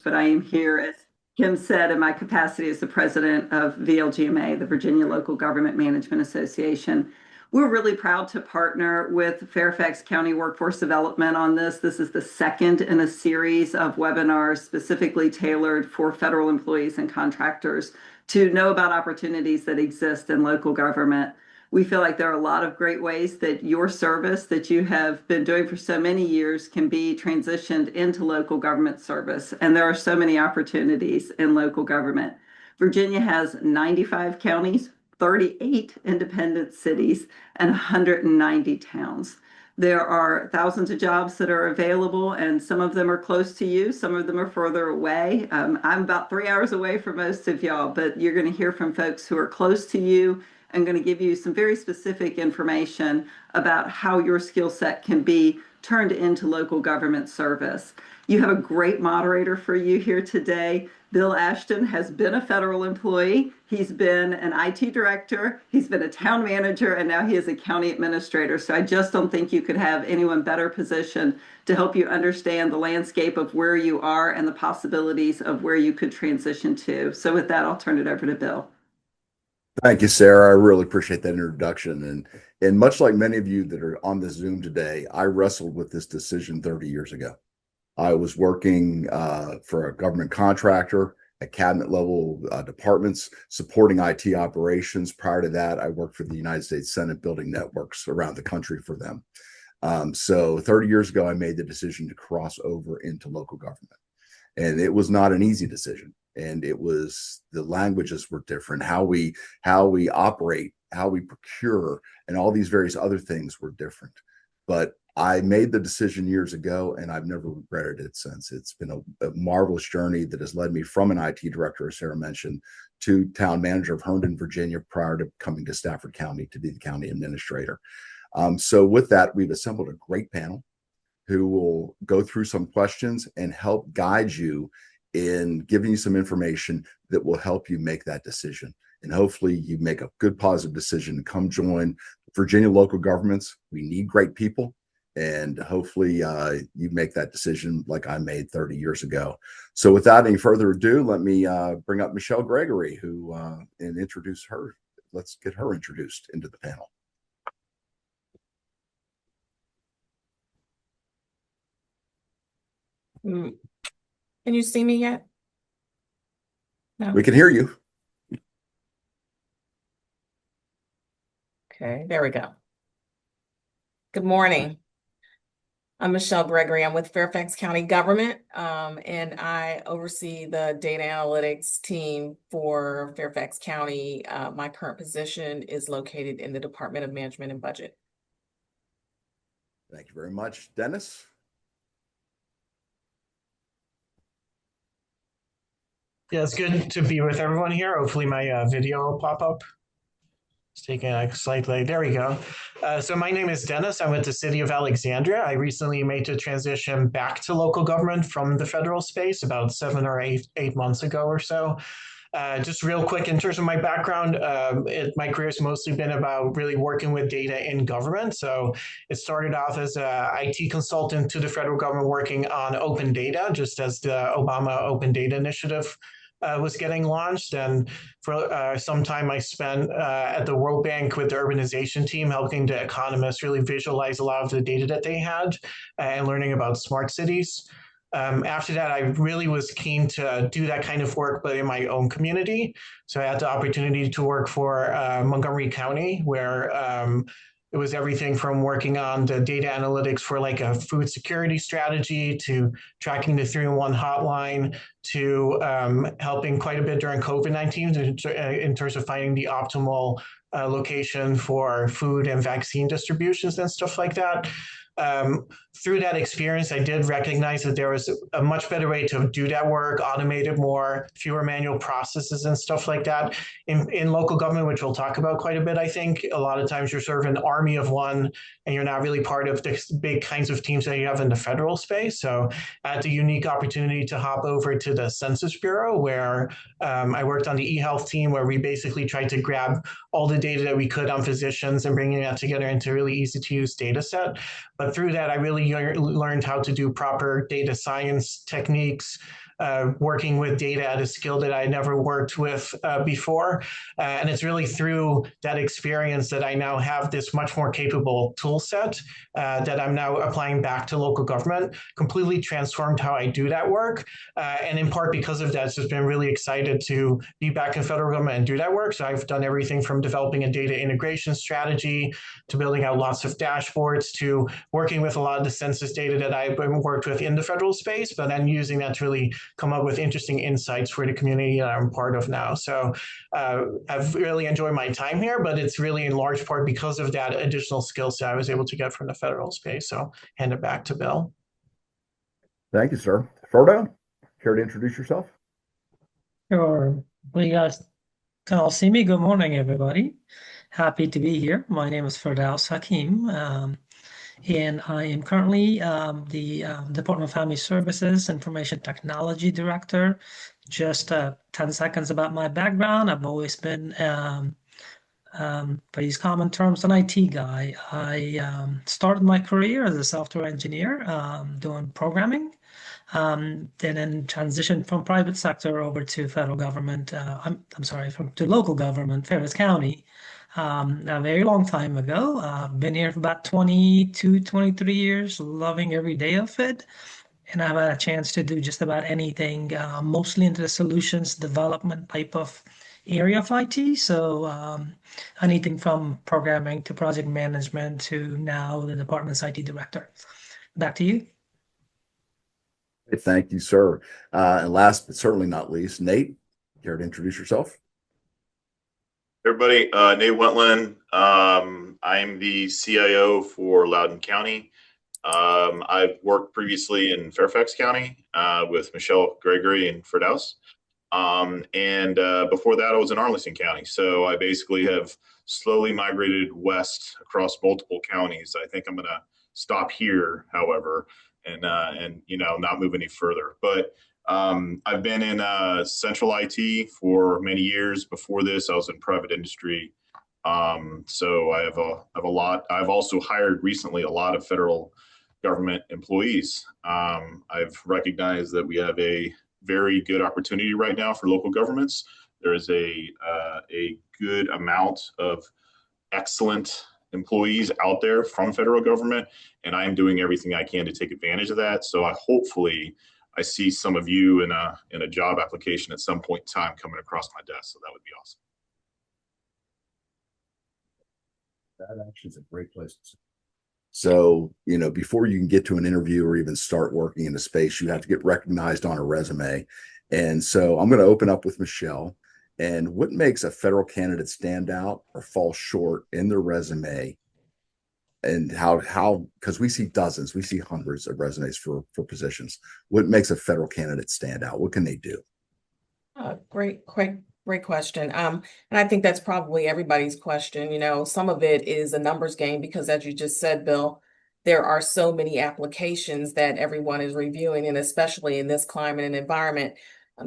but I am here, as Kim said, in my capacity as the president of VLGMA, the Virginia Local Government Management Association. We're really proud to partner with Fairfax County Workforce Development on this. This is the second in a series of webinars specifically tailored for federal employees and contractors to know about opportunities that exist in local government. We feel like there are a lot of great ways that your service that you have been doing for so many years can be transitioned into local government service. And there are so many opportunities in local government. Virginia has 95 counties, 38 independent cities, and 190 towns. There are thousands of jobs that are available, and some of them are close to you. Some of them are further away. I'm about 3 hours away from most of y'all, but you're going to hear from folks who are close to you. I'm going to give you some very specific information about how your skill set can be turned into local government service. You have a great moderator for you here today. Bill Ashton has been a federal employee. He's been an IT director. He's been a town manager, and now he is a county administrator. So I just don't think you could have anyone better positioned to help you understand the landscape of where you are and the possibilities of where you could transition to. So with that, I'll turn it over to Bill. Thank you, Sarah. I really appreciate that introduction. And much like many of you that are on this Zoom today, I wrestled with this decision 30 years ago. I was working for a government contractor at cabinet level departments supporting IT operations. Prior to that, I worked for the United States Senate building networks around the country for them. So 30 years ago, I made the decision to cross over into local government. And it was not an easy decision. And it was, the languages were different, how we operate, how we procure, and all these various other things were different. But I made the decision years ago, and I've never regretted it since. It's been a marvelous journey that has led me from an IT director, as Sarah mentioned, to town manager of Herndon, Virginia, prior to coming to Stafford County to be the county administrator. So with that, we've assembled a great panel who will go through some questions and help guide you in giving you some information that will help you make that decision. And hopefully you make a good, positive decision to come join Virginia local governments. We need great people. And hopefully you make that decision like I made 30 years ago. So without any further ado, let me bring up Michelle Gregory, who and introduce her. Let's get her introduced into the panel. Can you see me yet? No. We can hear you. Okay, there we go. Good morning. I'm Michelle Gregory. I'm with Fairfax County Government, and I oversee the data analytics team for Fairfax County. My current position is located in the Department of Management and Budget. Thank you very much. Dennis? Yeah, it's good to be with everyone here. Hopefully my video will pop up. It's taking a slightly, there we go. So my name is Dennis. I'm with the city of Alexandria. I recently made the transition back to local government from the federal space about 7 or 8 months ago or so. Just real quick, in terms of my background, my career has mostly been about really working with data in government. So it started off as an IT consultant to the federal government working on open data, just as the Obama Open Data Initiative was getting launched. And for some time I spent at the World Bank with the urbanization team, helping the economists really visualize a lot of the data that they had and learning about smart cities. After that, I really was keen to do that kind of work, but in my own community. So I had the opportunity to work for Montgomery County, where it was everything from working on the data analytics for like a food security strategy to tracking the 311 hotline to helping quite a bit during COVID-19 in terms of finding the optimal location for food and vaccine distributions and stuff like that. Through that experience, I did recognize that there was a much better way to do that work, automate it more, fewer manual processes and stuff like that. In local government, which we'll talk about quite a bit, I think, a lot of times you're sort of an army of one and you're not really part of the big kinds of teams that you have in the federal space. So I had the unique opportunity to hop over to the Census Bureau, where I worked on the eHealth team, where we basically tried to grab all the data that we could on physicians and bringing that together into a really easy to use data set. But through that, I really learned how to do proper data science techniques, working with data at a skill that I never worked with before. And it's really through that experience that I now have this much more capable tool set that I'm now applying back to local government, completely transformed how I do that work. And in part because of that, it's just been really excited to be back in federal government and do that work. So I've done everything from developing a data integration strategy to building out lots of dashboards to working with a lot of the census data that I've worked with in the federal space, but then using that to really come up with interesting insights for the community that I'm part of now. So I've really enjoyed my time here, but it's really in large part because of that additional skill set I was able to get from the federal space. So hand it back to Bill. Thank you, sir. Frodo, care to introduce yourself? Sure. Well, you guys can all see me. Good morning, everybody. Happy to be here. My name is Firdaus Hakim, and I am currently the Department of Family Services Information Technology Director. Just 10 seconds about my background. I've always been, by these common terms, an IT guy. I started my career as a software engineer doing programming. Then transitioned from private sector over to federal government. I'm sorry, to local government, Fairfax County, a very long time ago. Been here for about 22, 23 years, loving every day of it. And I've had a chance to do just about anything, mostly into the solutions development type of area of IT. So anything from programming to project management to now the department's IT director. Back to you. Thank you, sir. And last but certainly not least, Nate, care to introduce yourself? Everybody, Nate Wentland. I'm the CIO for Loudoun County. I've worked previously in Fairfax County with Michelle Gregory and Firdaus. And before that, I was in Arlington County. So I basically have slowly migrated west across multiple counties. I think I'm going to stop here, however, and not move any further. But I've been in central IT for many years. Before this, I was in private industry. So I have a lot. I've also hired recently a lot of federal government employees. I've recognized that we have a very good opportunity right now for local governments. There is a good amount of excellent employees out there from federal government, and I am doing everything I can to take advantage of that. So hopefully I see some of you in a job application at some point in time coming across my desk. So that would be awesome. That actually is a great place to start. So, before you can get to an interview or even start working in a space, you have to get recognized on a resume. And so I'm going to open up with Michelle. And what makes a federal candidate stand out or fall short in their resume? And how, because we see dozens, we see hundreds of resumes for positions. What makes a federal candidate stand out? What can they do? Great question. And I think that's probably everybody's question. Some of it is a numbers game because, as you just said, Bill, there are so many applications that everyone is reviewing, and especially in this climate and environment.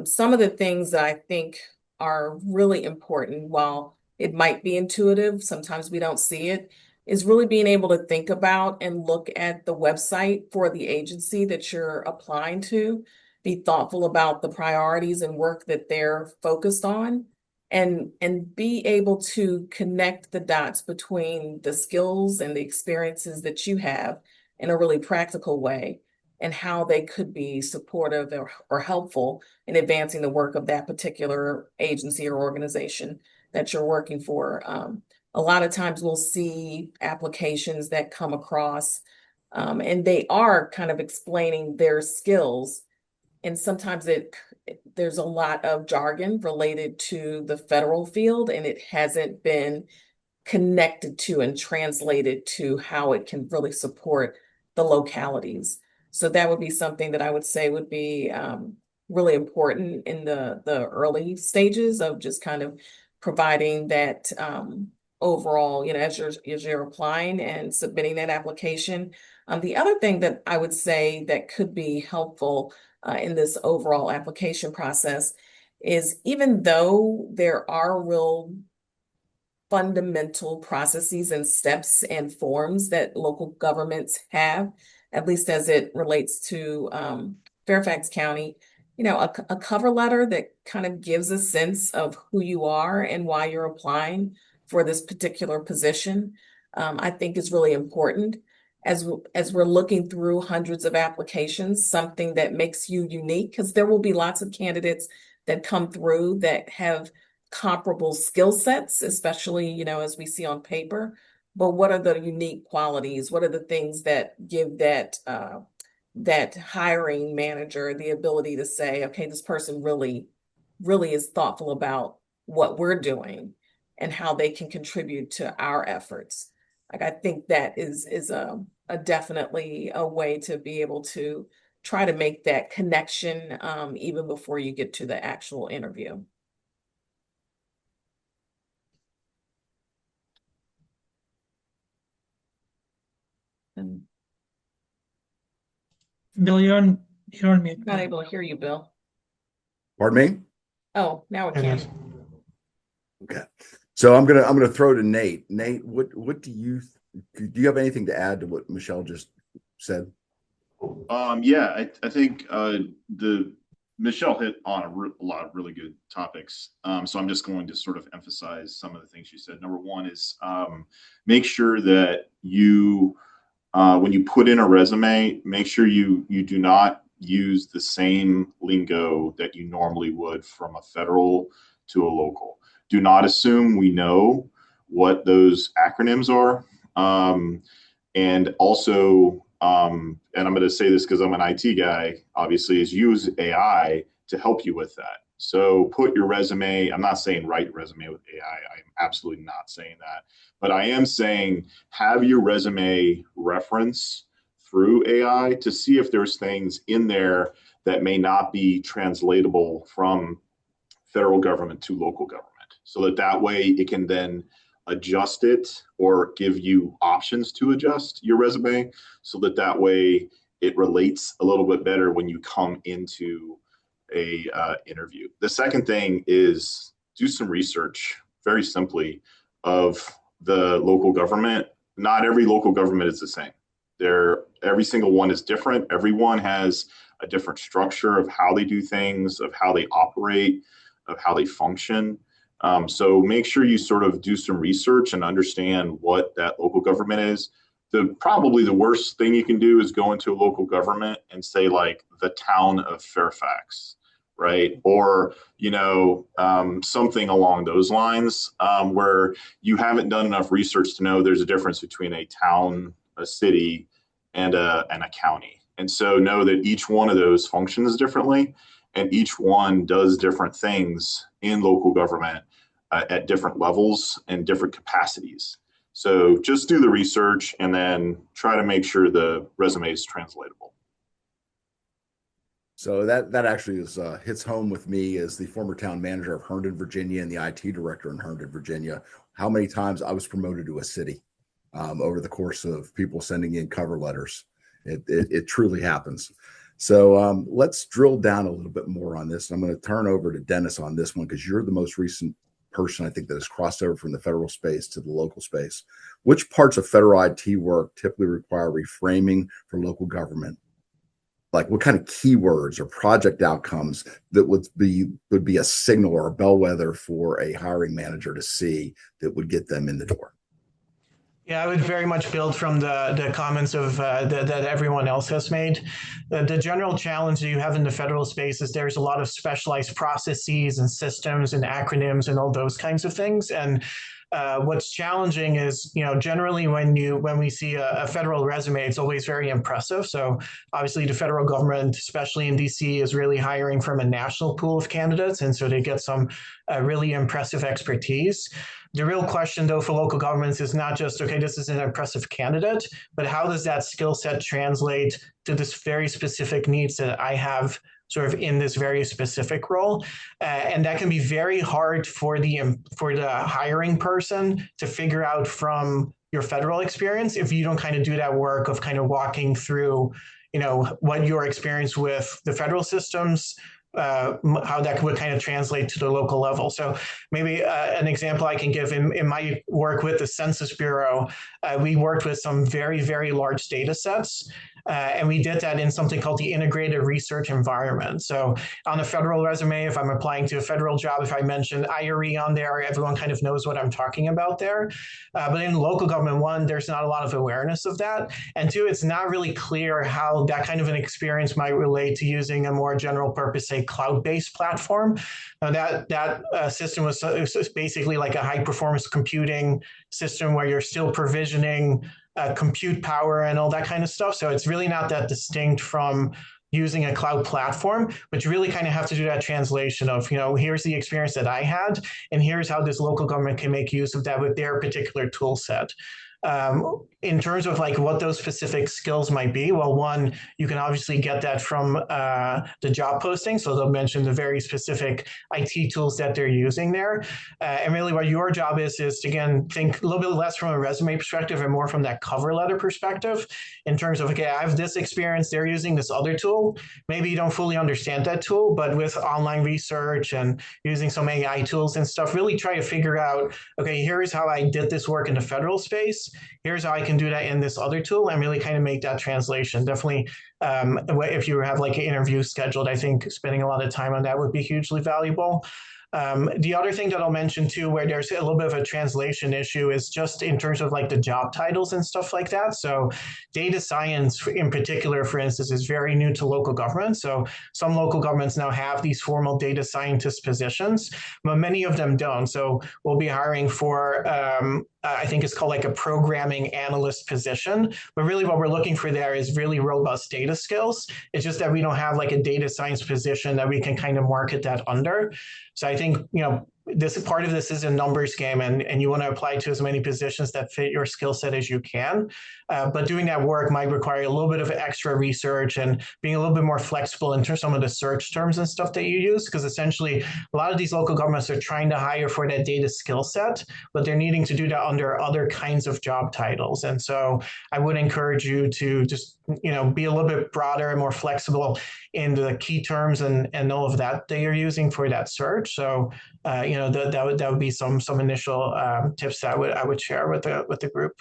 Some of the things that I think are really important, while it might be intuitive, sometimes we don't see it, is really being able to think about and look at the website for the agency that you're applying to. Be thoughtful about the priorities and work that they're focused on, and be able to connect the dots between the skills and the experiences that you have in a really practical way, and how they could be supportive or helpful in advancing the work of that particular agency or organization that you're working for. A lot of times we'll see applications that come across, and they are kind of explaining their skills. And sometimes there's a lot of jargon related to the federal field, and it hasn't been connected to and translated to how it can really support the localities. So that would be something that I would say would be really important in the early stages of just kind of providing that overall, as you're applying and submitting that application. The other thing that I would say that could be helpful in this overall application process is, even though there are real fundamental processes and steps and forms that local governments have, at least as it relates to Fairfax County, a cover letter that kind of gives a sense of who you are and why you're applying for this particular position, I think is really important. As we're looking through hundreds of applications, something that makes you unique, because there will be lots of candidates that come through that have comparable skill sets, especially, as we see on paper. But what are the unique qualities? What are the things that give that hiring manager the ability to say, okay, this person really, really is thoughtful about what we're doing and how they can contribute to our efforts. Like, I think that is a definitely a way to be able to try to make that connection even before you get to the actual interview. And Bill, you're on mute. not able to hear you, Bill. Pardon me? Oh, now we There it can. is. Okay. So I'm gonna throw to Nate. Nate, what do you have anything to add to what Michelle just said? Yeah, I think the Michelle hit on a lot of really good topics. So I'm just going to sort of emphasize some of the things she said. Number one is make sure that you when you put in a resume, make sure you do not use the same lingo that you normally would from a federal to a local. Do not assume we know what those acronyms are. And also, and I'm going to say this because I'm an IT guy, obviously, is use AI to help you with that. So put your resume, I'm not saying write resume with AI. I'm absolutely not saying that. But I am saying have your resume reference through AI to see if there's things in there that may not be translatable from federal government to local government, so that way it can then adjust it or give you options to adjust your resume, so that way it relates a little bit better when you come into a interview. The second thing is do some research, very simply, of the local government. Not every local government is the same. Every single one is different. Everyone has a different structure of how they do things, of how they operate, of how they function. So make sure you sort of do some research and understand what that local government is. Probably the worst thing you can do is go into a local government and say, like, the town of Fairfax, right? Or, something along those lines, where you haven't done enough research to know there's a difference between a town, a city, and a county. And so know that each one of those functions differently, and each one does different things in local government at different levels and different capacities. So just do the research and then try to make sure the resume is translatable. So that actually hits home with me as the former town manager of Herndon, Virginia, and the IT director in Herndon, Virginia. How many times I was promoted to a city over the course of people sending in cover letters. It truly happens. So let's drill down a little bit more on this. I'm going to turn over to Dennis on this one because you're the most recent person, I think, that has crossed over from the federal space to the local space. Which parts of federal IT work typically require reframing for local government? Like what kind of keywords or project outcomes that would be a signal or a bellwether for a hiring manager to see that would get them in the door? Yeah, I would very much build from the comments of that everyone else has made. The general challenge that you have in the federal space is there's a lot of specialized processes and systems and acronyms and all those kinds of things. And what's challenging is, generally when we see a federal resume, it's always very impressive. So obviously the federal government, especially in DC, is really hiring from a national pool of candidates. And so they get some really impressive expertise. The real question, though, for local governments is not just, okay, this is an impressive candidate, but how does that skill set translate to this very specific needs that I have sort of in this very specific role? And that can be very hard for the hiring person to figure out from your federal experience if you don't kind of do that work of kind of walking through, what your experience with the federal systems, how that would kind of translate to the local level. So maybe an example I can give in my work with the Census Bureau, we worked with some very, very large data sets. And we did that in something called the integrated research environment. So on a federal resume, if I'm applying to a federal job, if I mention IRE on there, everyone kind of knows what I'm talking about there. But in local government, one, there's not a lot of awareness of that. And two, it's not really clear how that kind of an experience might relate to using a more general purpose, say, cloud-based platform. Now that system was basically like a high-performance computing system where you're still provisioning compute power and all that kind of stuff. So it's really not that distinct from using a cloud platform, but you really kind of have to do that translation of, here's the experience that I had, and here's how this local government can make use of that with their particular tool set. In terms of like what those specific skills might be, well, one, you can obviously get that from the job posting. So they'll mention the very specific IT tools that they're using there. And really what your job is to, again, think a little bit less from a resume perspective and more from that cover letter perspective in terms of, okay, I have this experience, they're using this other tool. Maybe you don't fully understand that tool, but with online research and using some AI tools and stuff, really try to figure out, okay, here's how I did this work in the federal space. Here's how I can do that in this other tool and really kind of make that translation. Definitely, if you have like an interview scheduled, I think spending a lot of time on that would be hugely valuable. The other thing that I'll mention too, where there's a little bit of a translation issue, is just in terms of like the job titles and stuff like that. So data science in particular, for instance, is very new to local government. So some local governments now have these formal data scientist positions, but many of them don't. So we'll be hiring for, I think it's called like a programming analyst position. But really what we're looking for there is really robust data skills. It's just that we don't have like a data science position that we can kind of market that under. So I think, this part of this is a numbers game, and you want to apply to as many positions that fit your skill set as you can. But doing that work might require a little bit of extra research and being a little bit more flexible in terms of some of the search terms and stuff that you use, because essentially a lot of these local governments are trying to hire for that data skill set, but they're needing to do that under other kinds of job titles. And so I would encourage you to just, be a little bit broader and more flexible in the key terms and all of that you're using for that search. So, that would be some initial tips that I would share with the group.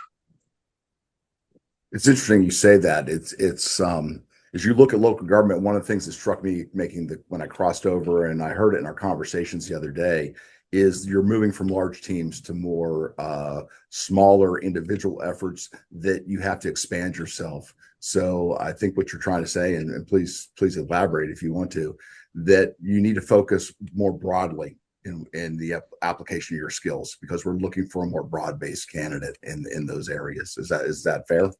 It's interesting you say that. It's as you look at local government, one of the things that struck me when I crossed over, and I heard it in our conversations the other day, is you're moving from large teams to more smaller individual efforts that you have to expand yourself. So I think what you're trying to say, and please elaborate if you want to, that you need to focus more broadly in the application of your skills, because we're looking for a more broad-based candidate in those areas. Is that fair?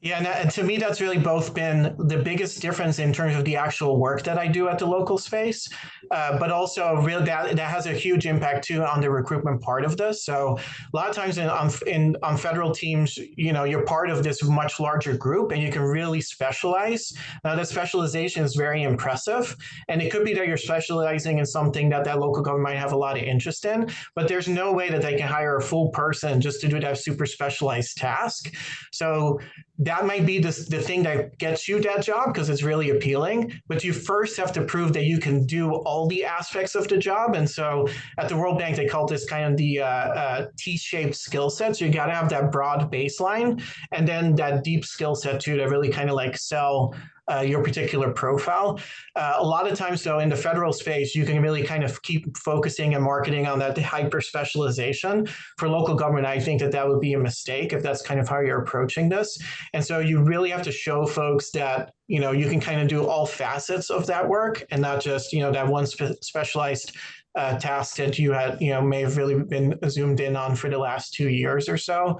Yeah, and to me, that's really both been the biggest difference in terms of the actual work that I do at the local space, but also really that has a huge impact too on the recruitment part of this. So a lot of times on federal teams, you're part of this much larger group, and you can really specialize. Now, that specialization is very impressive, and it could be that you're specializing in something that local government might have a lot of interest in, but there's no way that they can hire a full person just to do that super specialized task. So that might be the thing that gets you that job because it's really appealing, but you first have to prove that you can do all the aspects of the job. And so at the World Bank, they call this kind of the T-shaped skill set. So you got to have that broad baseline and then that deep skill set too, to really kind of like sell your particular profile. A lot of times, though, in the federal space, you can really kind of keep focusing and marketing on that hyper specialization. For local government, I think that would be a mistake if that's kind of how you're approaching this. And so you really have to show folks that, you can kind of do all facets of that work and not just, that one specialized task that you had, may have really been zoomed in on for the last 2 years or so.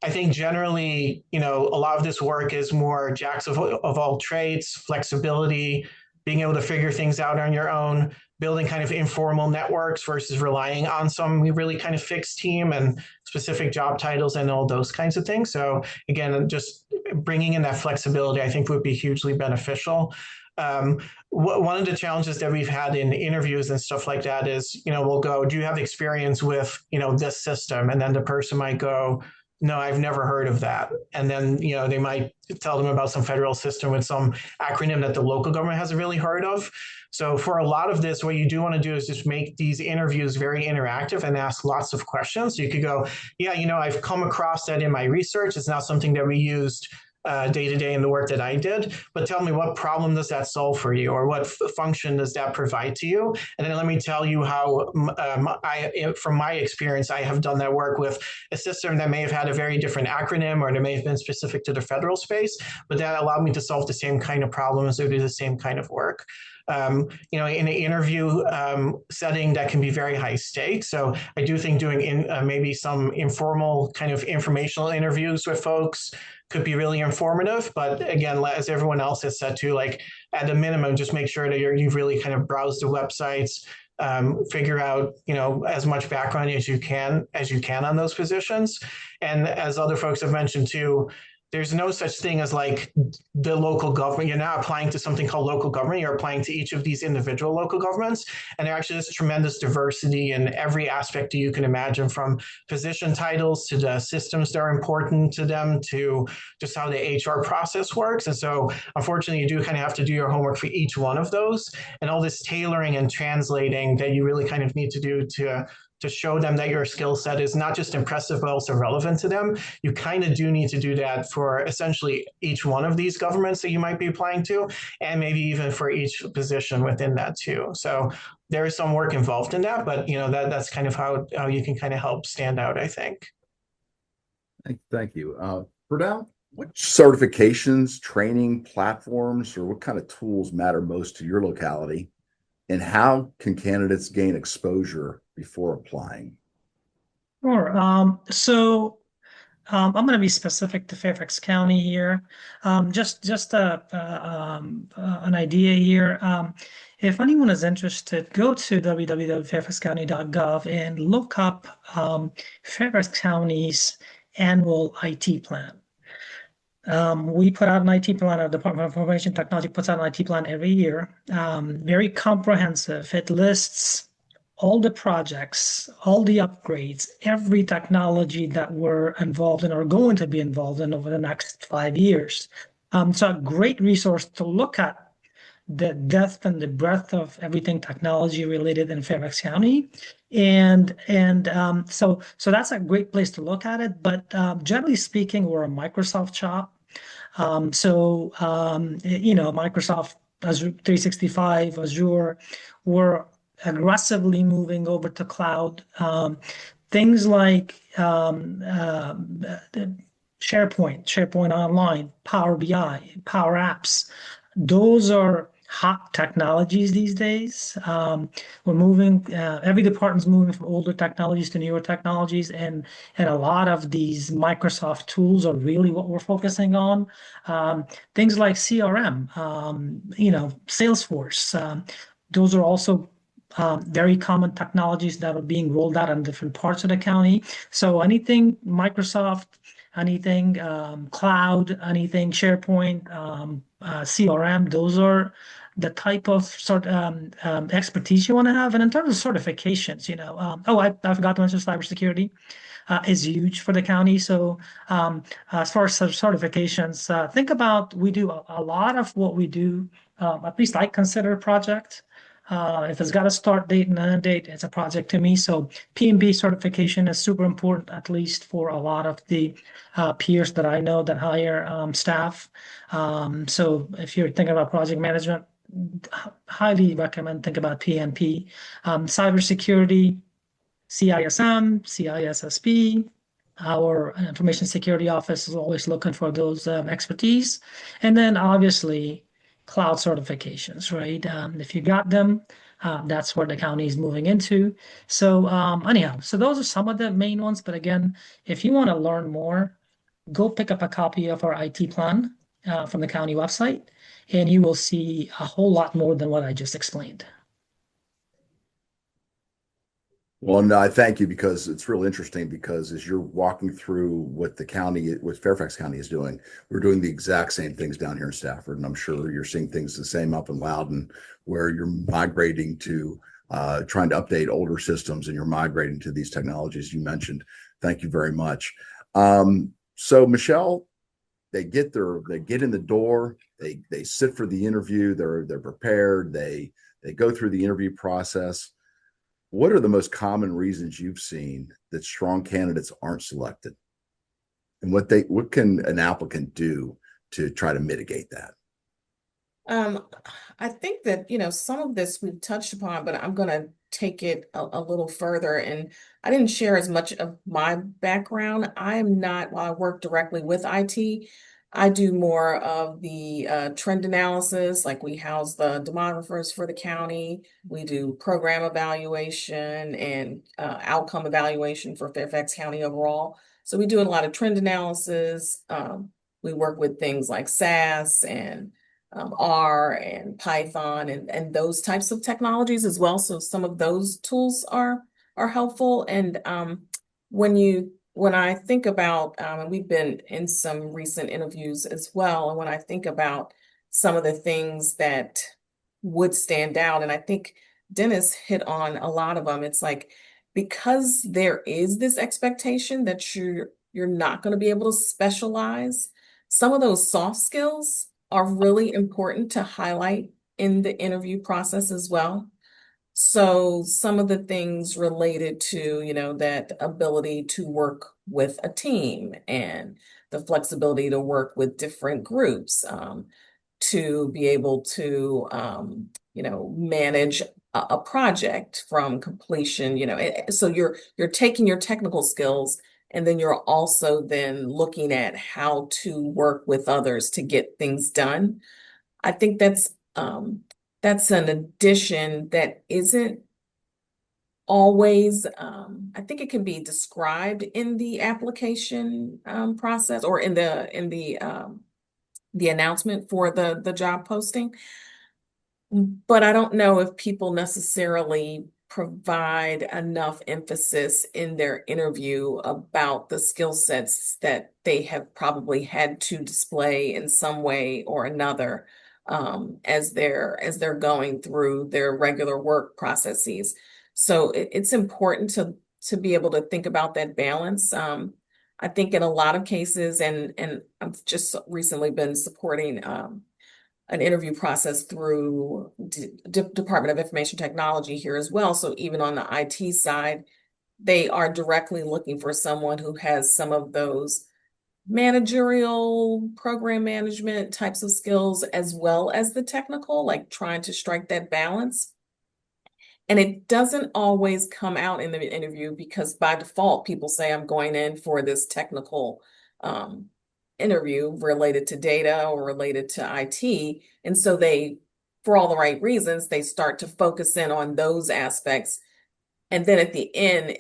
I think generally, a lot of this work is more jacks of all trades, flexibility, being able to figure things out on your own, building kind of informal networks versus relying on some really kind of fixed team and specific job titles and all those kinds of things. So again, just bringing in that flexibility, I think would be hugely beneficial. One of the challenges that we've had in interviews and stuff like that is, we'll go, do you have experience with, this system? And then the person might go, no, I've never heard of that. And then, they might tell them about some federal system with some acronym that the local government hasn't really heard of. So for a lot of this, what you do want to do is just make these interviews very interactive and ask lots of questions. So you could go, yeah, I've come across that in my research. It's not something that we used day to day in the work that I did, but tell me, what problem does that solve for you, or what function does that provide to you? And then let me tell you how from my experience, I have done that work with a system that may have had a very different acronym, or that may have been specific to the federal space, but that allowed me to solve the same kind of problems or do the same kind of work. In an interview setting, that can be very high stakes. So I do think doing maybe some informal kind of informational interviews with folks could be really informative. But again, as everyone else has said too, like at a minimum, just make sure that you've really kind of browsed the websites, figure out, as much background as you can on those positions. And as other folks have mentioned too, there's no such thing as like the local government. You're not applying to something called local government. You're applying to each of these individual local governments. And there actually is tremendous diversity in every aspect you can imagine, from position titles to the systems that are important to them, to just how the HR process works. And so unfortunately, you do kind of have to do your homework for each one of those, and all this tailoring and translating that you really kind of need to do to show them that your skill set is not just impressive, but also relevant to them. You kind of do need to do that for essentially each one of these governments that you might be applying to, and maybe even for each position within that too. So there is some work involved in that, but that's kind of how you can kind of help stand out, I think. Thank you. Verdal, what certifications, training platforms, or what kind of tools matter most to your locality? And how can candidates gain exposure before applying? Sure. I'm going to be specific to Fairfax County here. Just an idea here. If anyone is interested, go to www.fairfaxcounty.gov and look up Fairfax County's annual IT plan. We put out an IT plan, our Department of Information Technology puts out an IT plan every year. Very comprehensive. It lists all the projects, all the upgrades, every technology that we're involved in or going to be involved in over the next 5 years. So a great resource to look at the depth and the breadth of everything technology related in Fairfax County. So that's a great place to look at it. But generally speaking, we're a Microsoft shop. Microsoft Azure 365, Azure, we're aggressively moving over to cloud. Things like SharePoint Online, Power BI, Power Apps, those are hot technologies these days. We're moving, every department's moving from older technologies to newer technologies, and a lot of these Microsoft tools are really what we're focusing on. Things like CRM, Salesforce, those are also very common technologies that are being rolled out in different parts of the county. So anything Microsoft, anything cloud, anything SharePoint, CRM, those are the type of expertise you want to have. And in terms of certifications, I forgot to mention cybersecurity is huge for the county. So as far as certifications, think about, we do a lot of what we do, at least I consider a project. If it's got a start date and an end date, it's a project to me. So PMP certification is super important, at least for a lot of the peers that I know that hire staff. So if you're thinking about project management, highly recommend think about PMP. Cybersecurity, CISM, CISSP. Our information security office is always looking for those expertise. And then obviously cloud certifications, right? If you got them, that's where the county is moving into. So anyhow, so those are some of the main ones. But again, if you want to learn more, go pick up a copy of our IT plan from the county website, and you will see a whole lot more than what I just explained. Well, no, I thank you, because it's really interesting, because as you're walking through what Fairfax County is doing, we're doing the exact same things down here in Stafford. And I'm sure you're seeing things the same up in Loudoun, where you're migrating to trying to update older systems, and you're migrating to these technologies you mentioned. Thank you very much. So Michelle, they get in the door, they sit for the interview, they're prepared, they go through the interview process. What are the most common reasons you've seen that strong candidates aren't selected? And what can an applicant do to try to mitigate that? I think that, some of this we've touched upon, but I'm going to take it a little further. And I didn't share as much of my background. I am not, while I work directly with IT, I do more of the trend analysis, like we house the demographers for the county. We do program evaluation and outcome evaluation for Fairfax County overall. So we do a lot of trend analysis. We work with things like SAS and R and Python and those types of technologies as well. So some of those tools are helpful. And when I think about, and we've been in some recent interviews as well, and when I think about some of the things that would stand out, and I think Dennis hit on a lot of them, it's like, because there is this expectation that you're not going to be able to specialize, some of those soft skills are really important to highlight in the interview process as well. So some of the things related to, that ability to work with a team and the flexibility to work with different groups, to be able to, manage a project from completion, so you're taking your technical skills and then you're also then looking at how to work with others to get things done. I think that's an addition that isn't always, I think it can be described in the application process or in the announcement for the job posting. But I don't know if people necessarily provide enough emphasis in their interview about the skill sets that they have probably had to display in some way or another, as they're going through their regular work processes. So it's important to be able to think about that balance. I think in a lot of cases, and I've just recently been supporting an interview process through Department of Information Technology here as well. So even on the IT side, they are directly looking for someone who has some of those managerial program management types of skills, as well as the technical, like trying to strike that balance. And it doesn't always come out in the interview because by default, people say, I'm going in for this technical interview related to data or related to IT. And so they, for all the right reasons, they start to focus in on those aspects. And then at the end,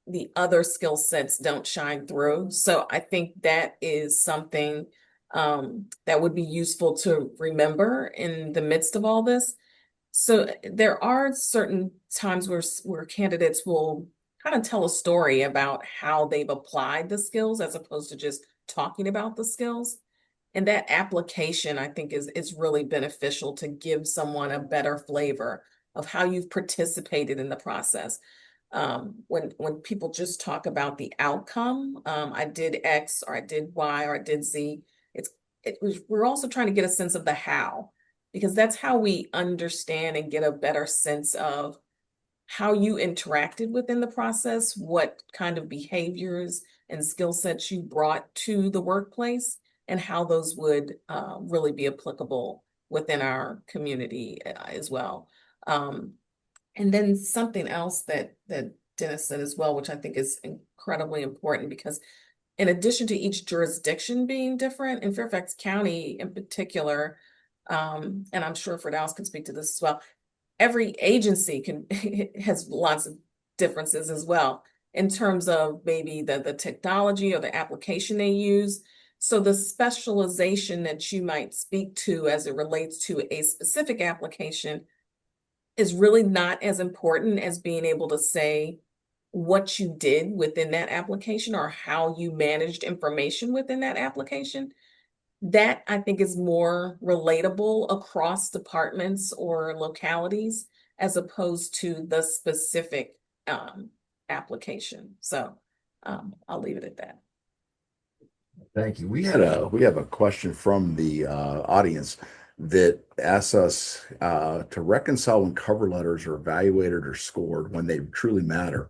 the other skill sets don't shine through. So I think that is something that would be useful to remember in the midst of all this. So there are certain times where candidates will kind of tell a story about how they've applied the skills as opposed to just talking about the skills. And that application, I think, is really beneficial to give someone a better flavor of how you've participated in the process. When people just talk about the outcome, I did X or I did Y or I did Z, we're also trying to get a sense of the how, because that's how we understand and get a better sense of how you interacted within the process, what kind of behaviors and skill sets you brought to the workplace, and how those would really be applicable within our community as well. And then something else that Dennis said as well, which I think is incredibly important, because in addition to each jurisdiction being different, in Fairfax County in particular, and I'm sure Firdaus can speak to this as well, every agency has lots of differences as well in terms of maybe the technology or the application they use. So the specialization that you might speak to as it relates to a specific application is really not as important as being able to say what you did within that application or how you managed information within that application. That I think is more relatable across departments or localities as opposed to the specific application. So I'll leave it at that. Thank you. We have a question from the audience that asks us to reconcile when cover letters are evaluated or scored when they truly matter.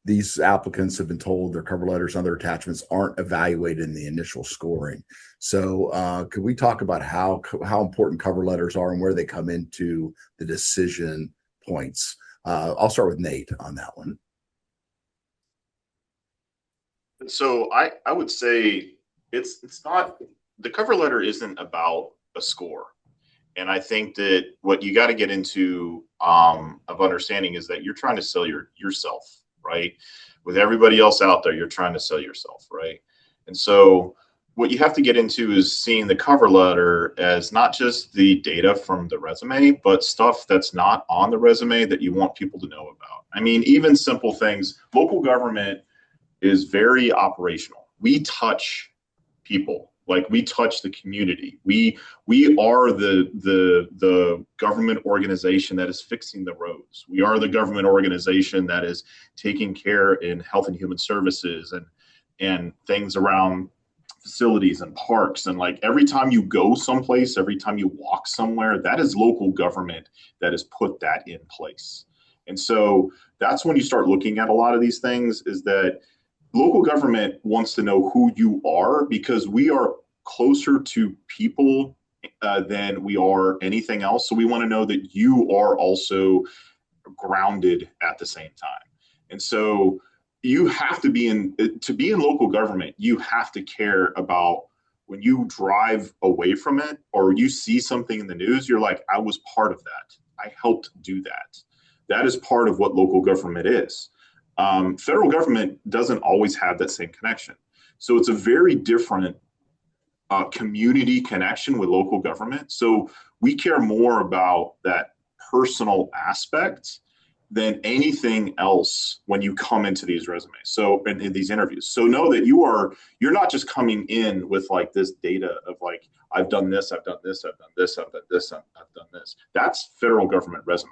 these applicants have been told their cover letters and other attachments aren't evaluated in the initial scoring. So could we talk about how important cover letters are and where they come into the decision points? I'll start with Nate on that one. So I would say it's not, the cover letter isn't about a score. And I think that what you got to get into of understanding is that you're trying to sell yourself, right? With everybody else out there, you're trying to sell yourself, right? And so what you have to get into is seeing the cover letter as not just the data from the resume, but stuff that's not on the resume that you want people to know about. I mean, even simple things, local government is very operational. We touch people, like we touch the community. We are the government organization that is fixing the roads. We are the government organization that is taking care in health and human services and things around facilities and parks. And like every time you go someplace, every time you walk somewhere, that is local government that has put that in place. And so that's when you start looking at a lot of these things, is that local government wants to know who you are, because we are closer to people than we are anything else. So we want to know that you are also grounded at the same time. And so you have to be in local government, you have to care about when you drive away from it or you see something in the news, you're like, I was part of that. I helped do that. That is part of what local government is. Federal government doesn't always have that same connection. So it's a very different community connection with local government. So we care more about that personal aspect than anything else when you come into these resumes. So in these interviews. So know that you're not just coming in with like this data of like, I've done this, I've done this, I've done this, I've done this, I've done this. That's federal government resume,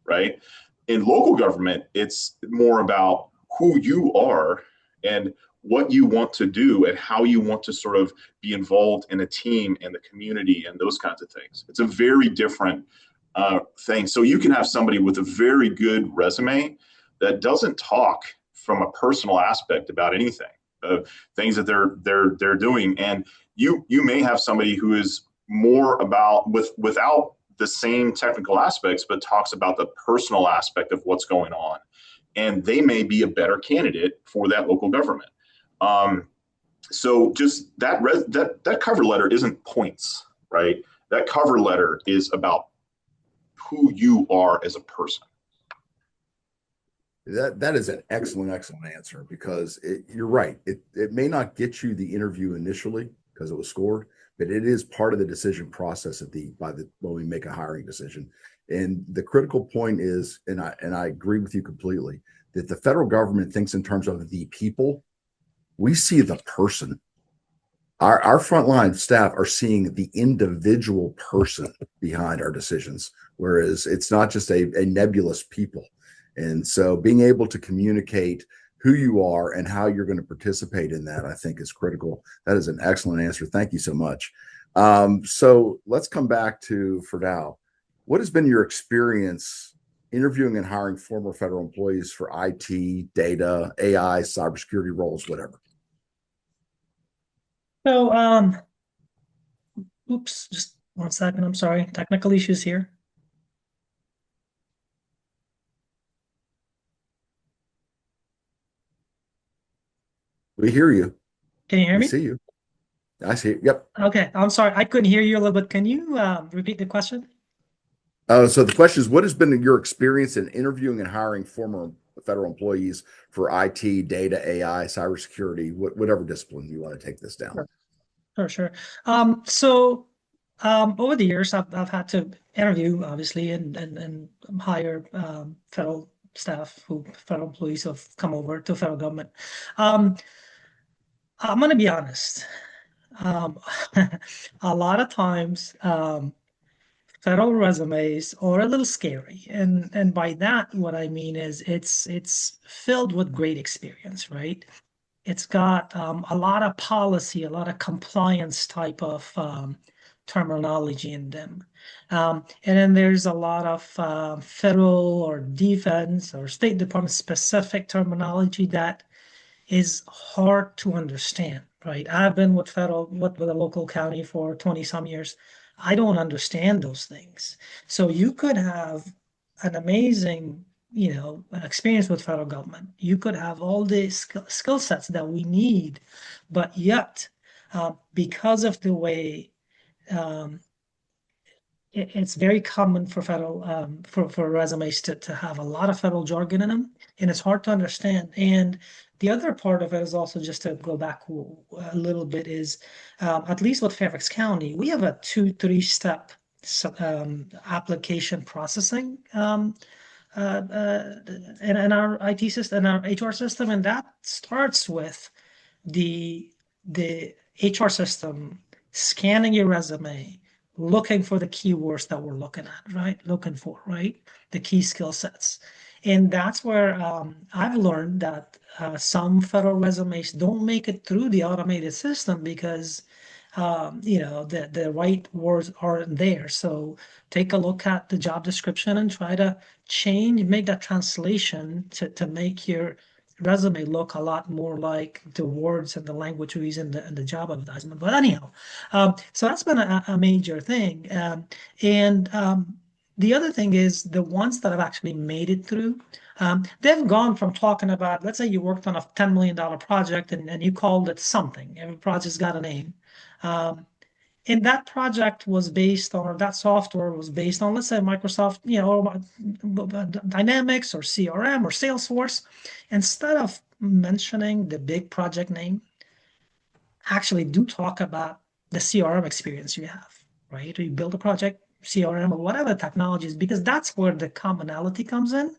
right? In local government, it's more about who you are and what you want to do and how you want to sort of be involved in a team and the community and those kinds of things. It's a very different thing. So you can have somebody with a very good resume that doesn't talk from a personal aspect about anything, things that they're doing, and you may have somebody who is more about without the same technical aspects, but talks about the personal aspect of what's going on, and they may be a better candidate for that local government. So just that cover letter isn't points, right? That cover letter is about who you are as a person. That is an excellent answer, because you're right. It may not get you the interview initially because it was scored, but it is part of the decision process when we make a hiring decision. And the critical point is, and I agree with you completely, that the federal government thinks in terms of the people. We see the person. Our frontline staff are seeing the individual person behind our decisions, whereas it's not just a nebulous people. And so being able to communicate who you are and how you're going to participate in that, I think, is critical. That is an excellent answer. Thank you so much. So let's come back to Ferdal. What has been your experience interviewing and hiring former federal employees for IT, data, AI, cybersecurity roles, whatever? So, oops, just 1 second. I'm sorry. Technical issues here. We hear you. Can you hear We me? see you. I see you. Yep. Okay, I'm sorry. I couldn't hear you a little bit. Can you repeat the question? So the question is, what has been your experience in interviewing and hiring former federal employees for IT, data, AI, cybersecurity, whatever discipline you want to take this down? Sure. So over the years, I've had to interview, obviously, and hire federal employees who have come over to federal government. I'm going to be honest. A lot of times, federal resumes are a little scary, and by that, what I mean is it's filled with great experience, right? It's got a lot of policy, a lot of compliance type of terminology in them. And then there's a lot of federal or defense or State Department specific terminology that is hard to understand, right? I've been with with a local county for 20 some years. I don't understand those things. So you could have an amazing, experience with federal government. You could have all the skill sets that we need, but yet, because of the way um, it's very common for federal for resumes to have a lot of federal jargon in them, and it's hard to understand. And the other part of it is also, just to go back a little bit, is at least with Fairfax County, we have a 2-3 step application processing in our IT system, in our HR system, and that starts with the HR system scanning your resume, looking for the keywords that we're looking at, right? Looking for, right? The key skill sets. And that's where I've learned that some federal resumes don't make it through the automated system because the right words aren't there. So take a look at the job description and try to make that translation to make your resume look a lot more like the words and the language we use in the job advertisement. But anyhow, so that's been a major thing. The other thing is the ones that have actually made it through, they've gone from talking about, let's say you worked on a $10 million project and you called it something. Every project's got a name. And that project was based on, or that software was based on, let's say Microsoft, Dynamics or CRM or Salesforce. Instead of mentioning the big project name, actually do talk about the CRM experience you have, right? Or you build a project, CRM or whatever technologies, because that's where the commonality comes in.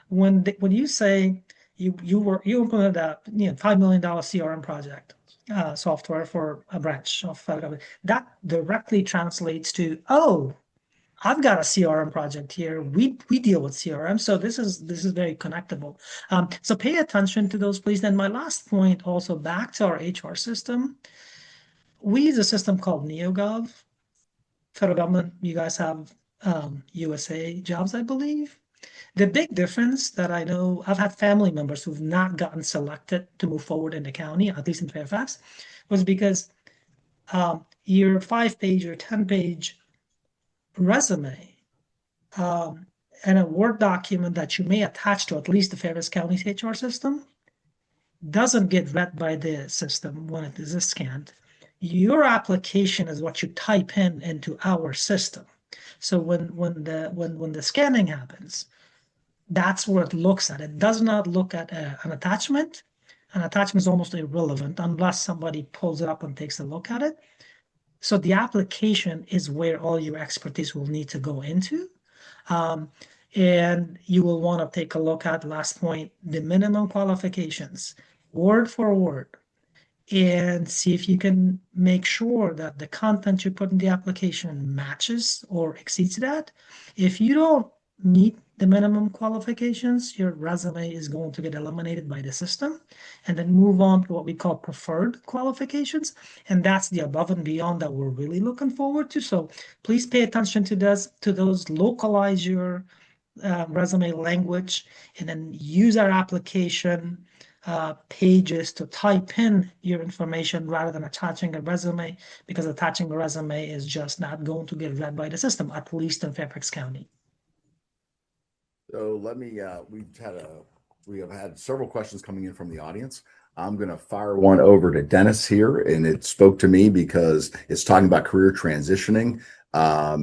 When you say you implemented a $5 million CRM project, software for a branch of federal government, that directly translates to, oh, I've got a CRM project here. We deal with CRM, so this is very connectable. So pay attention to those, please. Then my last point, also back to our HR system, we use a system called NeoGov. Federal government, you guys have USA jobs, I believe. The big difference that I know, I've had family members who've not gotten selected to move forward in the county, at least in Fairfax, was because your 5-page or 10-page resume and a Word document that you may attach to at least the Fairfax County's HR system doesn't get read by the system when it is scanned. Your application is what you type into our system. So when the scanning happens, that's where it looks at. It does not look at an attachment. An attachment is almost irrelevant unless somebody pulls it up and takes a look at it. So the application is where all your expertise will need to go into. And you will want to take a look at, last point, the minimum qualifications, word for word, and see if you can make sure that the content you put in the application matches or exceeds that. If you don't meet the minimum qualifications, your resume is going to get eliminated by the system, and then move on to what we call preferred qualifications. And that's the above and beyond that we're really looking forward to. So please pay attention to those, localize your resume language, and then use our application pages to type in your information rather than attaching a resume, because attaching a resume is just not going to get read by the system, at least in Fairfax County. So let me, we have had several questions coming in from the audience. I'm going to fire one over to Dennis here, and it spoke to me because it's talking about career transitioning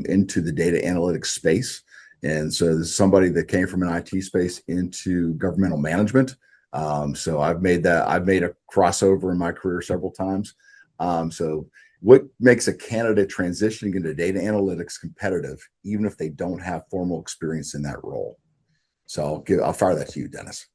into the data analytics space. And so this is somebody that came from an IT space into governmental management. So I've made a crossover in my career several times. So what makes a candidate transitioning into data analytics competitive, even if they don't have formal experience in that role? So I'll fire that to you, Dennis.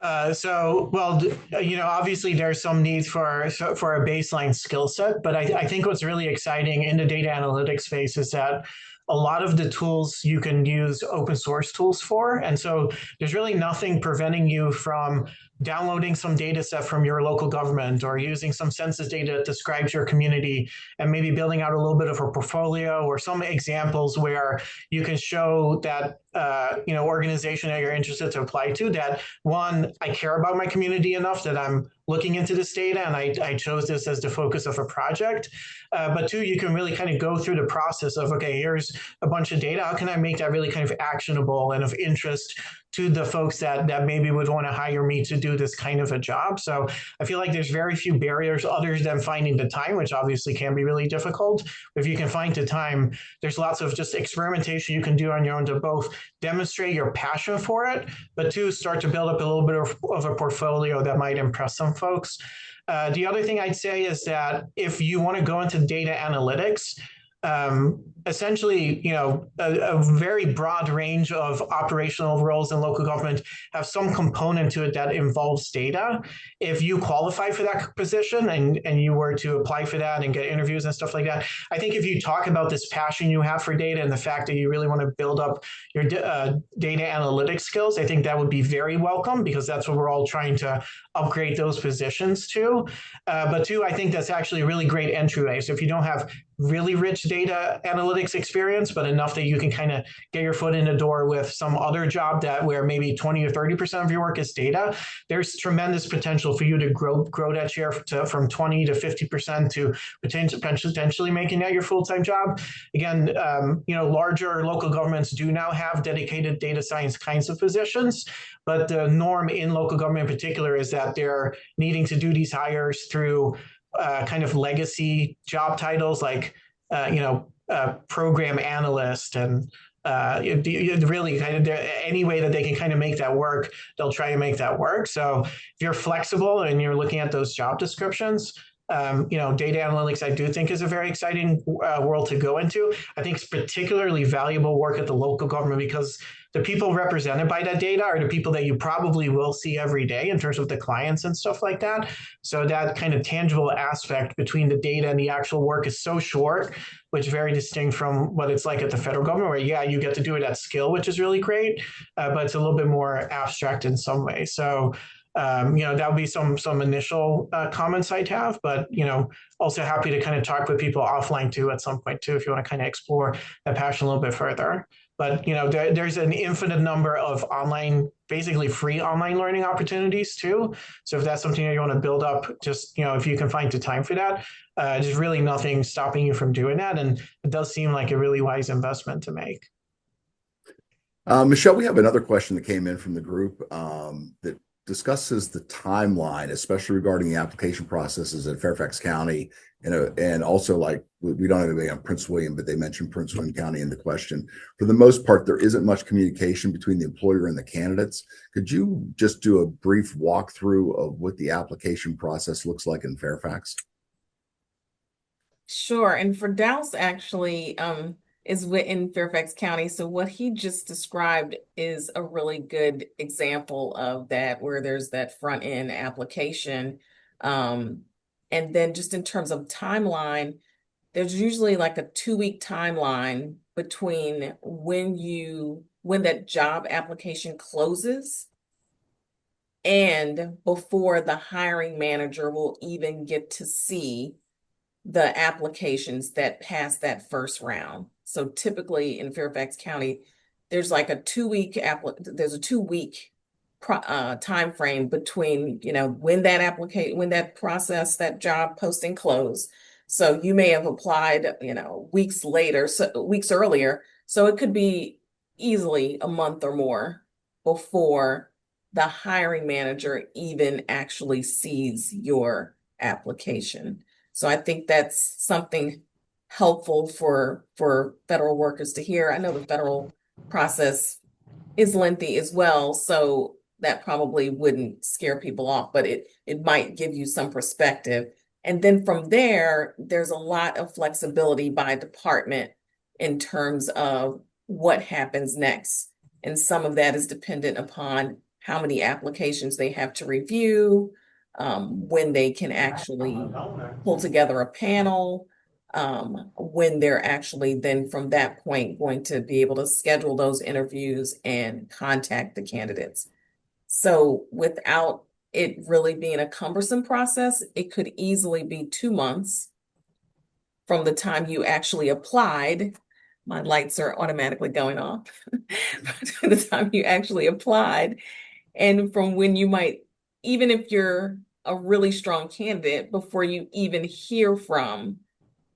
Obviously there's some needs for a baseline skill set, but I think what's really exciting in the data analytics space is that a lot of the tools you can use open source tools for. And so there's really nothing preventing you from downloading some data set from your local government or using some census data that describes your community and maybe building out a little bit of a portfolio or some examples where you can show that organization that you're interested to apply to, that one, I care about my community enough that I'm looking into this data and I chose this as the focus of a project. But two, you can really kind of go through the process of, okay, here's a bunch of data. How can I make that really kind of actionable and of interest to the folks that maybe would want to hire me to do this kind of a job? So I feel like there's very few barriers other than finding the time, which obviously can be really difficult. But if you can find the time, there's lots of just experimentation you can do on your own to both demonstrate your passion for it, but two, start to build up a little bit of a portfolio that might impress some folks. The other thing I'd say is that if you want to go into data analytics, essentially, a very broad range of operational roles in local government have some component to it that involves data. If you qualify for that position and you were to apply for that and get interviews and stuff like that, I think if you talk about this passion you have for data and the fact that you really want to build up your data analytics skills, I think that would be very welcome, because that's what we're all trying to upgrade those positions to. But two, I think that's actually a really great entryway. So if you don't have really rich data analytics experience, but enough that you can kind of get your foot in the door with some other job that where maybe 20 or 30% of your work is data, there's tremendous potential for you to grow that share from 20 to 50% to potentially making that your full-time job. Again, larger local governments do now have dedicated data science kinds of positions, but the norm in local government in particular is that they're needing to do these hires through kind of legacy job titles like, program analyst and really kind of any way that they can kind of make that work, they'll try to make that work. So if you're flexible and you're looking at those job descriptions, data analytics, I do think is a very exciting world to go into. I think it's particularly valuable work at the local government because the people represented by that data are the people that you probably will see every day in terms of the clients and stuff like that. So that kind of tangible aspect between the data and the actual work is so short, which is very distinct from what it's like at the federal government, where, yeah, you get to do it at scale, which is really great, but it's a little bit more abstract in some way. So that would be some initial comments I'd have, but also happy to kind of talk with people offline too at some point too, if you want to kind of explore that passion a little bit further. But there's an infinite number of online, basically free online learning opportunities too. So if that's something that you want to build up, just if you can find the time for that, there's really nothing stopping you from doing that, and it does seem like a really wise investment to make. Michelle, we have another question that came in from the group that discusses the timeline, especially regarding the application processes at Fairfax County, and also, like, we don't have anybody on Prince William, but they mentioned Prince William County in the question. For the most part, there isn't much communication between the employer and the candidates. Could you just do a brief walkthrough of what the application process looks like in Fairfax? Sure. And for Douse actually is in Fairfax County. So what he just described is a really good example of that, where there's that front end application. And then just in terms of timeline, there's usually like a 2-week timeline between when that job application closes and before the hiring manager will even get to see the applications that pass that first round. So typically in Fairfax County, there's like a 2-week time frame between when that job posting closed. So you may have applied weeks earlier. So it could be easily a month or more before the hiring manager even actually sees your application. So I think that's something helpful for federal workers to hear. I know the federal process is lengthy as well, so that probably wouldn't scare people off, but it might give you some perspective. And then from there, there's a lot of flexibility by department in terms of what happens next. And some of that is dependent upon how many applications they have to review, when they can actually pull together a panel. when they're actually then from that point going to be able to schedule those interviews and contact the candidates. So without it really being a cumbersome process, it could easily be 2 months from the time you actually applied. My lights are automatically going off. From the time you actually applied, and from when you might, even if you're a really strong candidate, before you even hear from,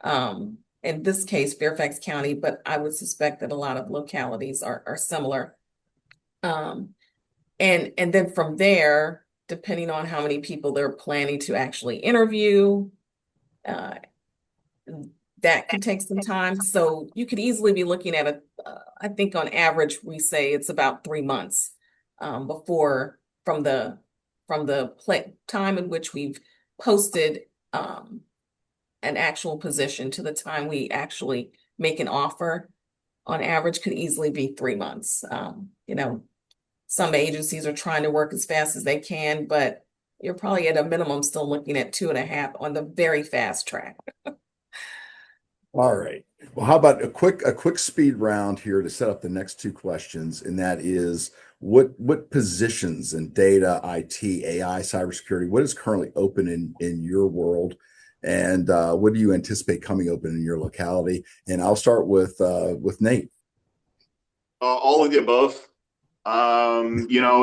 in this case, Fairfax County, but I would suspect that a lot of localities are similar. And then from there, depending on how many people they're planning to actually interview, that could take some time. So you could easily be looking at I think on average, we say it's about 3 months before from the time in which we've posted an actual position to the time we actually make an offer. On average, could easily be 3 months. Some agencies are trying to work as fast as they can, but you're probably at a minimum still looking at 2.5 on the very fast track. All right. Well, how about a quick speed round here to set up the next two questions, and that is what positions in data, IT, AI, cybersecurity, what is currently open in your world, and what do you anticipate coming open in your locality? And I'll start with Nate. All of the above.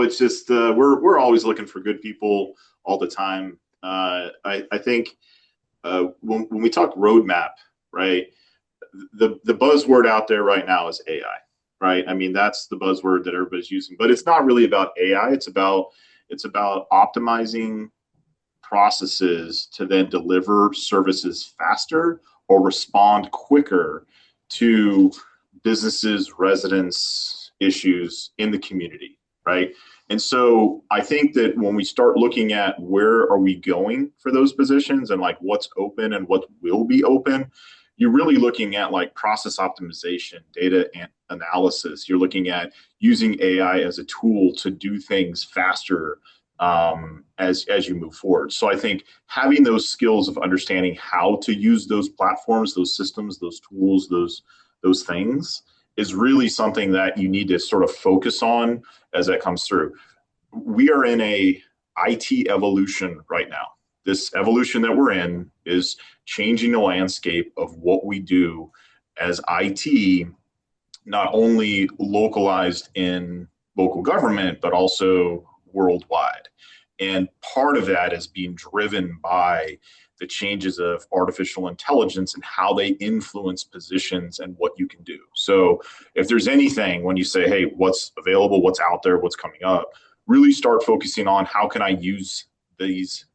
It's just we're always looking for good people all the time. I think when we talk roadmap, right? The buzzword out there right now is AI, right? I mean, that's the buzzword that everybody's using, but it's not really about AI. It's about optimizing processes to then deliver services faster or respond quicker to businesses, residents, issues in the community, right? And so I think that when we start looking at where are we going for those positions and like what's open and what will be open, you're really looking at like process optimization, data analysis. You're looking at using AI as a tool to do things faster as you move forward. So I think having those skills of understanding how to use those platforms, those systems, those tools, those things is really something that you need to sort of focus on as that comes through. We are in a IT evolution right now. This evolution that we're in is changing the landscape of what we do as IT, not only localized in local government, but also worldwide. And part of that is being driven by the changes of artificial intelligence and how they influence positions and what you can do. So if there's anything, when you say, hey, what's available, what's out there, what's coming up, really start focusing on how can I use these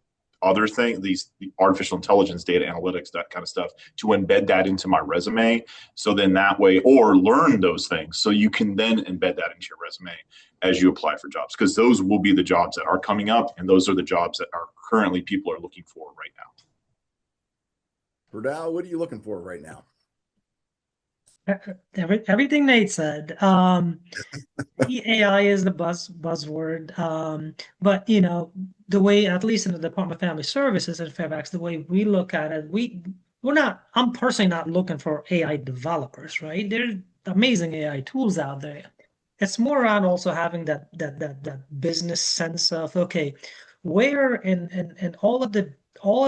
other things, the artificial intelligence, data analytics, that kind of stuff, to embed that into my resume. So then that way, or learn those things so you can then embed that into your resume as you apply for jobs, because those will be the jobs that are coming up, and those are the jobs that are currently people are looking for right now. Verdal, what are you looking for right now? Everything Nate said. AI is the buzzword. But the way, at least in the Department of Family Services at Fairfax, the way we look at it, I'm personally not looking for AI developers, right? There's amazing AI tools out there. It's more around also having that business sense of, okay, where in all of the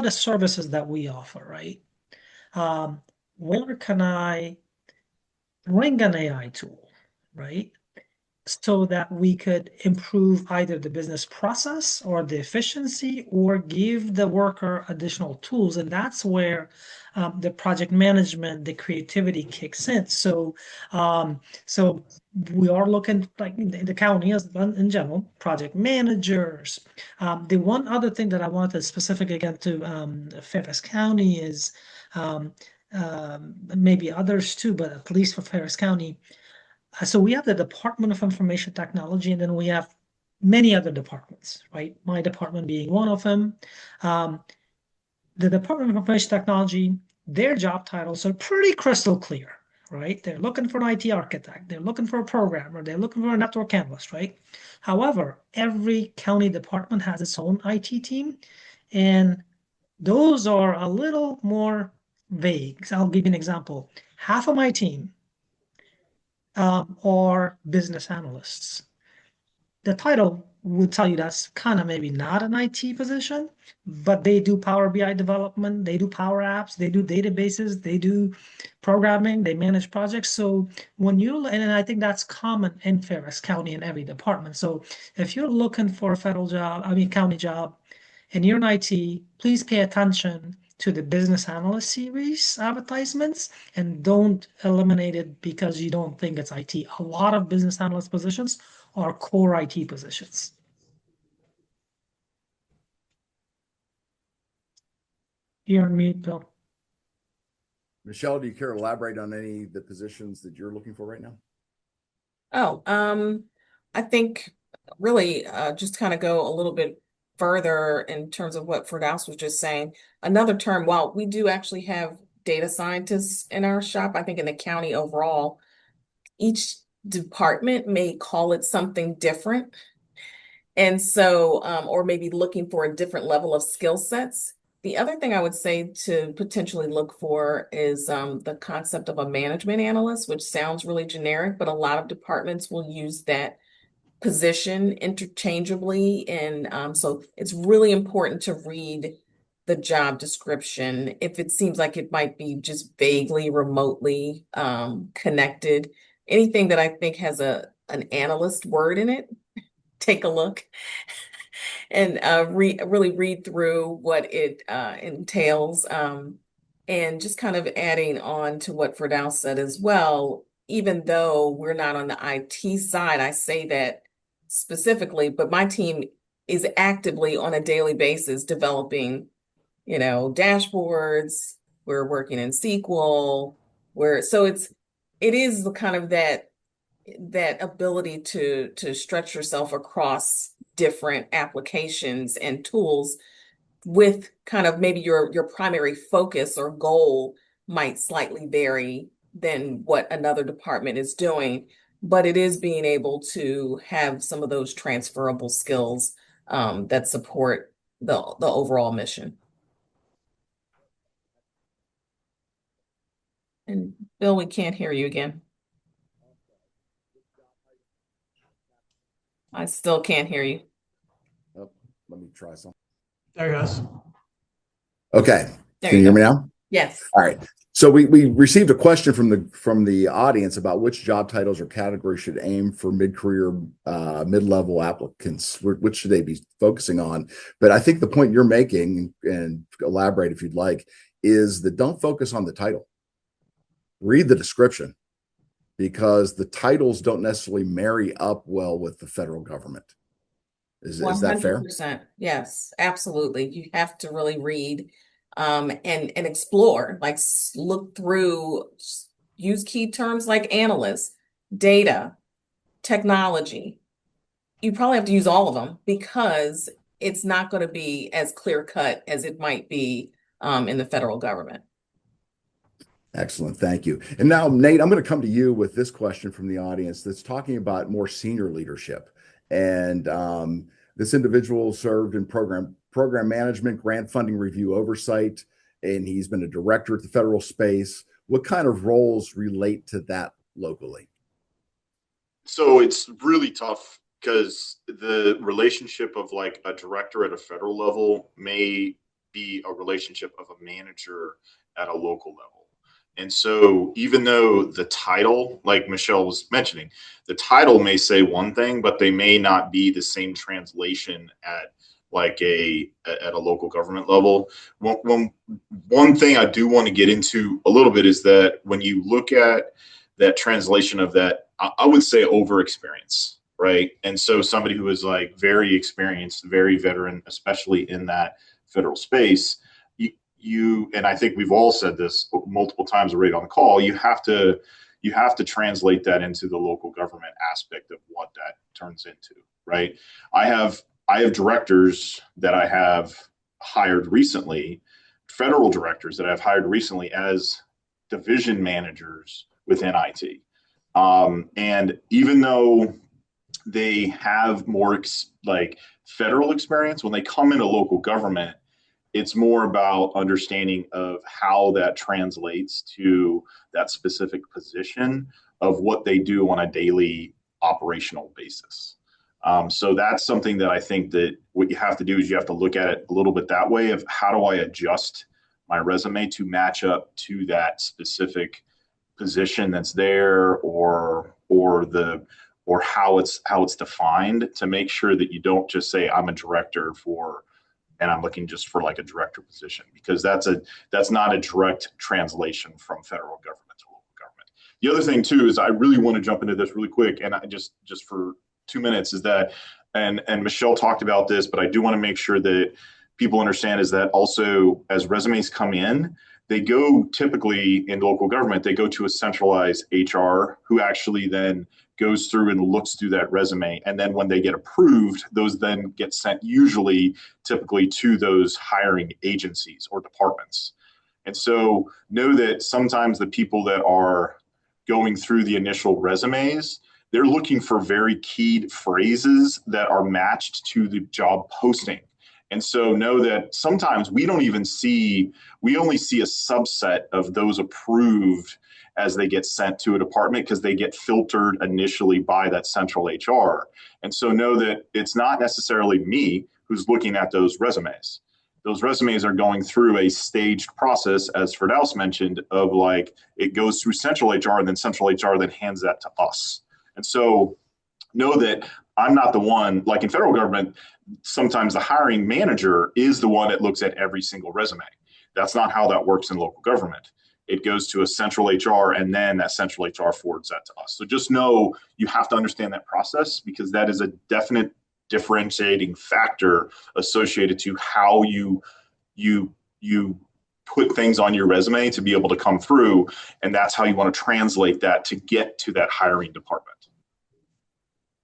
services that we offer, right? Where can I bring an AI tool, right? So that we could improve either the business process or the efficiency or give the worker additional tools. And that's where the project management, the creativity kicks in. So we are looking, like the county as in general, project managers. The one other thing that I wanted specific again to Fairfax County is maybe others too, but at least for Fairfax County. So we have the Department of Information Technology, and then we have many other departments, right? My department being one of them. The Department of Information Technology, their job titles are pretty crystal clear, right? They're looking for an IT architect, they're looking for a programmer, they're looking for a network analyst, right? However, every county department has its own IT team, and those are a little more vague. So I'll give you an example. Half of my team are business analysts. The title would tell you that's kind of maybe not an IT position, but they do Power BI development, they do Power Apps, they do databases, they do programming, they manage projects. So when you, and I think that's common in Fairfax County in every department. So if you're looking for a federal job, I mean county job, and you're in IT, please pay attention to the business analyst series advertisements and don't eliminate it because you don't think it's IT. A lot of business analyst positions are core IT positions. You're on mute, Bill. Michelle, do you care to elaborate on any of the positions that you're looking for right now? I think really just kind of go a little bit further in terms of what Firdaus was just saying. Another term, while we do actually have data scientists in our shop, I think in the county overall, each department may call it something different. And so, or maybe looking for a different level of skill sets. The other thing I would say to potentially look for is the concept of a management analyst, which sounds really generic, but a lot of departments will use that position interchangeably. And so it's really important to read the job description if it seems like it might be just vaguely remotely connected. Anything that I think has an analyst word in it, take a look and really read through what it entails. And just kind of adding on to what Firdaus said as well, even though we're not on the IT side, I say that specifically, but my team is actively on a daily basis developing, dashboards. We're working in SQL. So it is kind of that ability to stretch yourself across different applications and tools with kind of maybe your primary focus or goal might slightly vary than what another department is doing, but it is being able to have some of those transferable skills that support the overall mission. And Bill, we can't hear you again. I still can't hear you. Oh, let me try something. There it goes. Okay. There Can you hear me now? Yes. All right. So we received a question from the audience about which job titles or categories should aim for mid-career, mid-level applicants. Which should they be focusing on? But I think the point you're making, and elaborate if you'd like, is that don't focus on the title. Read the description, because the titles don't necessarily marry up well with the federal government. Is that fair? 100%. Yes, absolutely. You have to really read and explore, like look through, use key terms like analyst, data, technology. You probably have to use all of them because it's not going to be as clear cut as it might be in the federal government. Excellent. Thank you. And now, Nate, I'm going to come to you with this question from the audience that's talking about more senior leadership. And this individual served in program management, grant funding review oversight, and he's been a director at the federal space. What kind of roles relate to that locally? So it's really tough because the relationship of like a director at a federal level may be a relationship of a manager at a local level. And so even though the title, like Michelle was mentioning, the title may say one thing, but they may not be the same translation at like at a local government level. One thing I do want to get into a little bit is that when you look at that translation of that, I would say over experience, right? And so somebody who is like very experienced, very veteran, especially in that federal space, and I think we've all said this multiple times already on the call, you have to translate that into the local government aspect of what that turns into, right? I have directors that I have hired recently, federal directors that I've hired recently as division managers within IT. And even though they have more like federal experience, when they come into local government, It's more about understanding of how that translates to that specific position of what they do on a daily operational basis. So that's something that I think that what you have to do is you have to look at it a little bit that way of how do I adjust my resume to match up to that specific position that's there, or how it's defined, to make sure that you don't just say I'm a director for, and I'm looking just for like a director position, because that's not a direct translation from federal government to local government. The other thing too is I really want to jump into this really quick, and I just for 2 minutes, is that, and Michelle talked about this, but I do want to make sure that people understand, is that also as resumes come in, they go typically in local government, they go to a centralized HR who actually then goes through and looks through that resume. And then when they get approved, those then get sent typically to those hiring agencies or departments. And so know that sometimes the people that are going through the initial resumes, they're looking for very keyed phrases that are matched to the job posting. And so know that sometimes we only see a subset of those approved as they get sent to a department, because they get filtered initially by that central HR. And so know that it's not necessarily me who's looking at those resumes. Those resumes are going through a staged process, as Firdaus mentioned, of like it goes through central HR, and then central HR then hands that to us. And so know that I'm not the one, like in federal government, sometimes the hiring manager is the one that looks at every single resume. That's not how that works in local government. It goes to a central HR, and then that central HR forwards that to us. So just know you have to understand that process, because that is a definite differentiating factor associated to how you put things on your resume to be able to come through. And that's how you want to translate that to get to that hiring department.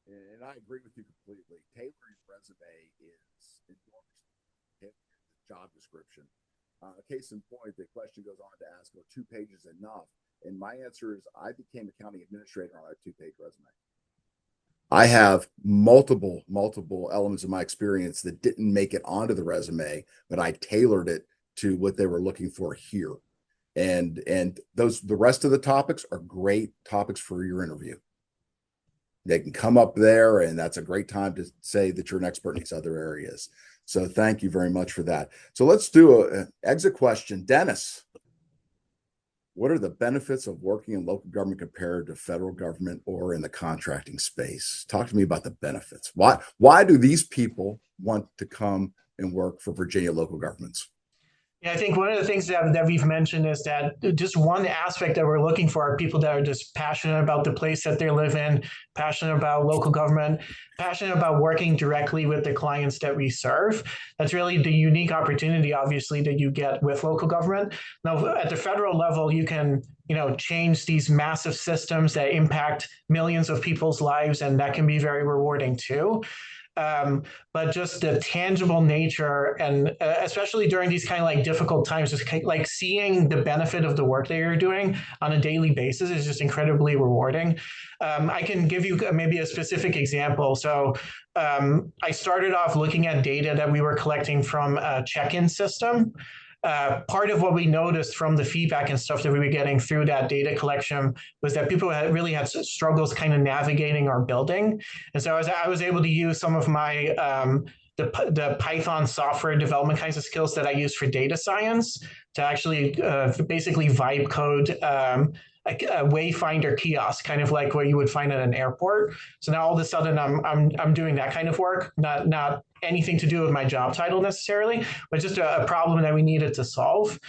And I agree with you completely. Tailoring resume is enormous. The job description. Case in point, the question goes on to ask, well, 2 pages enough? And my answer is, I became a county administrator on a 2-page resume. I have multiple elements of my experience that didn't make it onto the resume, but I tailored it to what they were looking for here. And the rest of the topics are great topics for your interview. They can come up there, and that's a great time to say that you're an expert in these other areas. So thank you very much for that. So let's do an exit question. Dennis, what are the benefits of working in local government compared to federal government or in the contracting space? Talk to me about the benefits. Why do these people want to come and work for Virginia local governments? Yeah, I think one of the things that we've mentioned is that just one aspect that we're looking for are people that are just passionate about the place that they live in, passionate about local government, passionate about working directly with the clients that we serve. That's really the unique opportunity, obviously, that you get with local government. Now, at the federal level, you can change these massive systems that impact millions of people's lives, and that can be very rewarding too. But just the tangible nature, and especially during these kind of like difficult times, just like seeing the benefit of the work that you're doing on a daily basis is just incredibly rewarding. I can give you maybe a specific example. So I started off looking at data that we were collecting from a check-in system. Part of what we noticed from the feedback and stuff that we were getting through that data collection was that people really had struggles kind of navigating our building. And so I was able to use some of my the Python software development kinds of skills that I use for data science to actually basically vibe code a wayfinder kiosk, kind of like what you would find at an airport. So now all of a sudden I'm doing that kind of work, not anything to do with my job title necessarily, but just a problem that we needed to solve.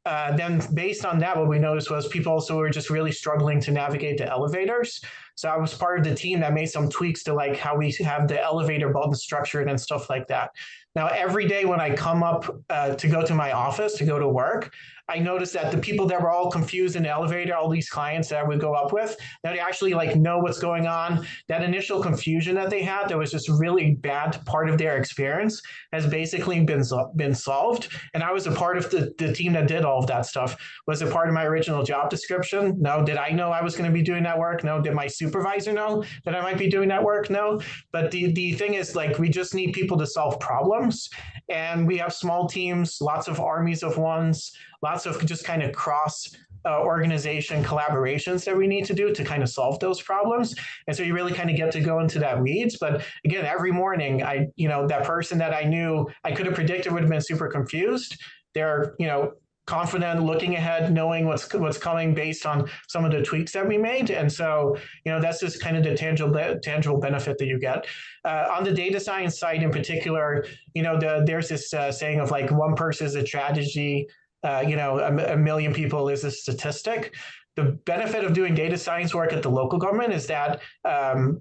Then based on that, what we noticed was people also were just really struggling to navigate the elevators. So I was part of the team that made some tweaks to like how we have the elevator button structured and stuff like that. Now, every day when I come up to go to my office, to go to work, I noticed that the people that were all confused in the elevator, all these clients that I would go up with, that they actually like know what's going on. That initial confusion that they had, that was just really bad part of their experience, has basically been solved. And I was a part of the team that did all of that stuff. Was it part of my original job description? No. Did I know I was going to be doing that work? No. Did my supervisor supervisor know that I might be doing that work? No. But the thing is, like, we just need people to solve problems. And we have small teams, lots of armies of ones, lots of just kind of cross organization collaborations that we need to do to kind of solve those problems. And so you really kind of get to go into that weeds. But again, every morning, that person that I knew I could have predicted would have been super confused. They're, confident, looking ahead, knowing what's coming based on some of the tweaks that we made. And so, that's just kind of the tangible benefit that you get. On the data science side in particular, there's this saying of like one person is a strategy, a million people is a statistic. The benefit of doing data science work at the local government is that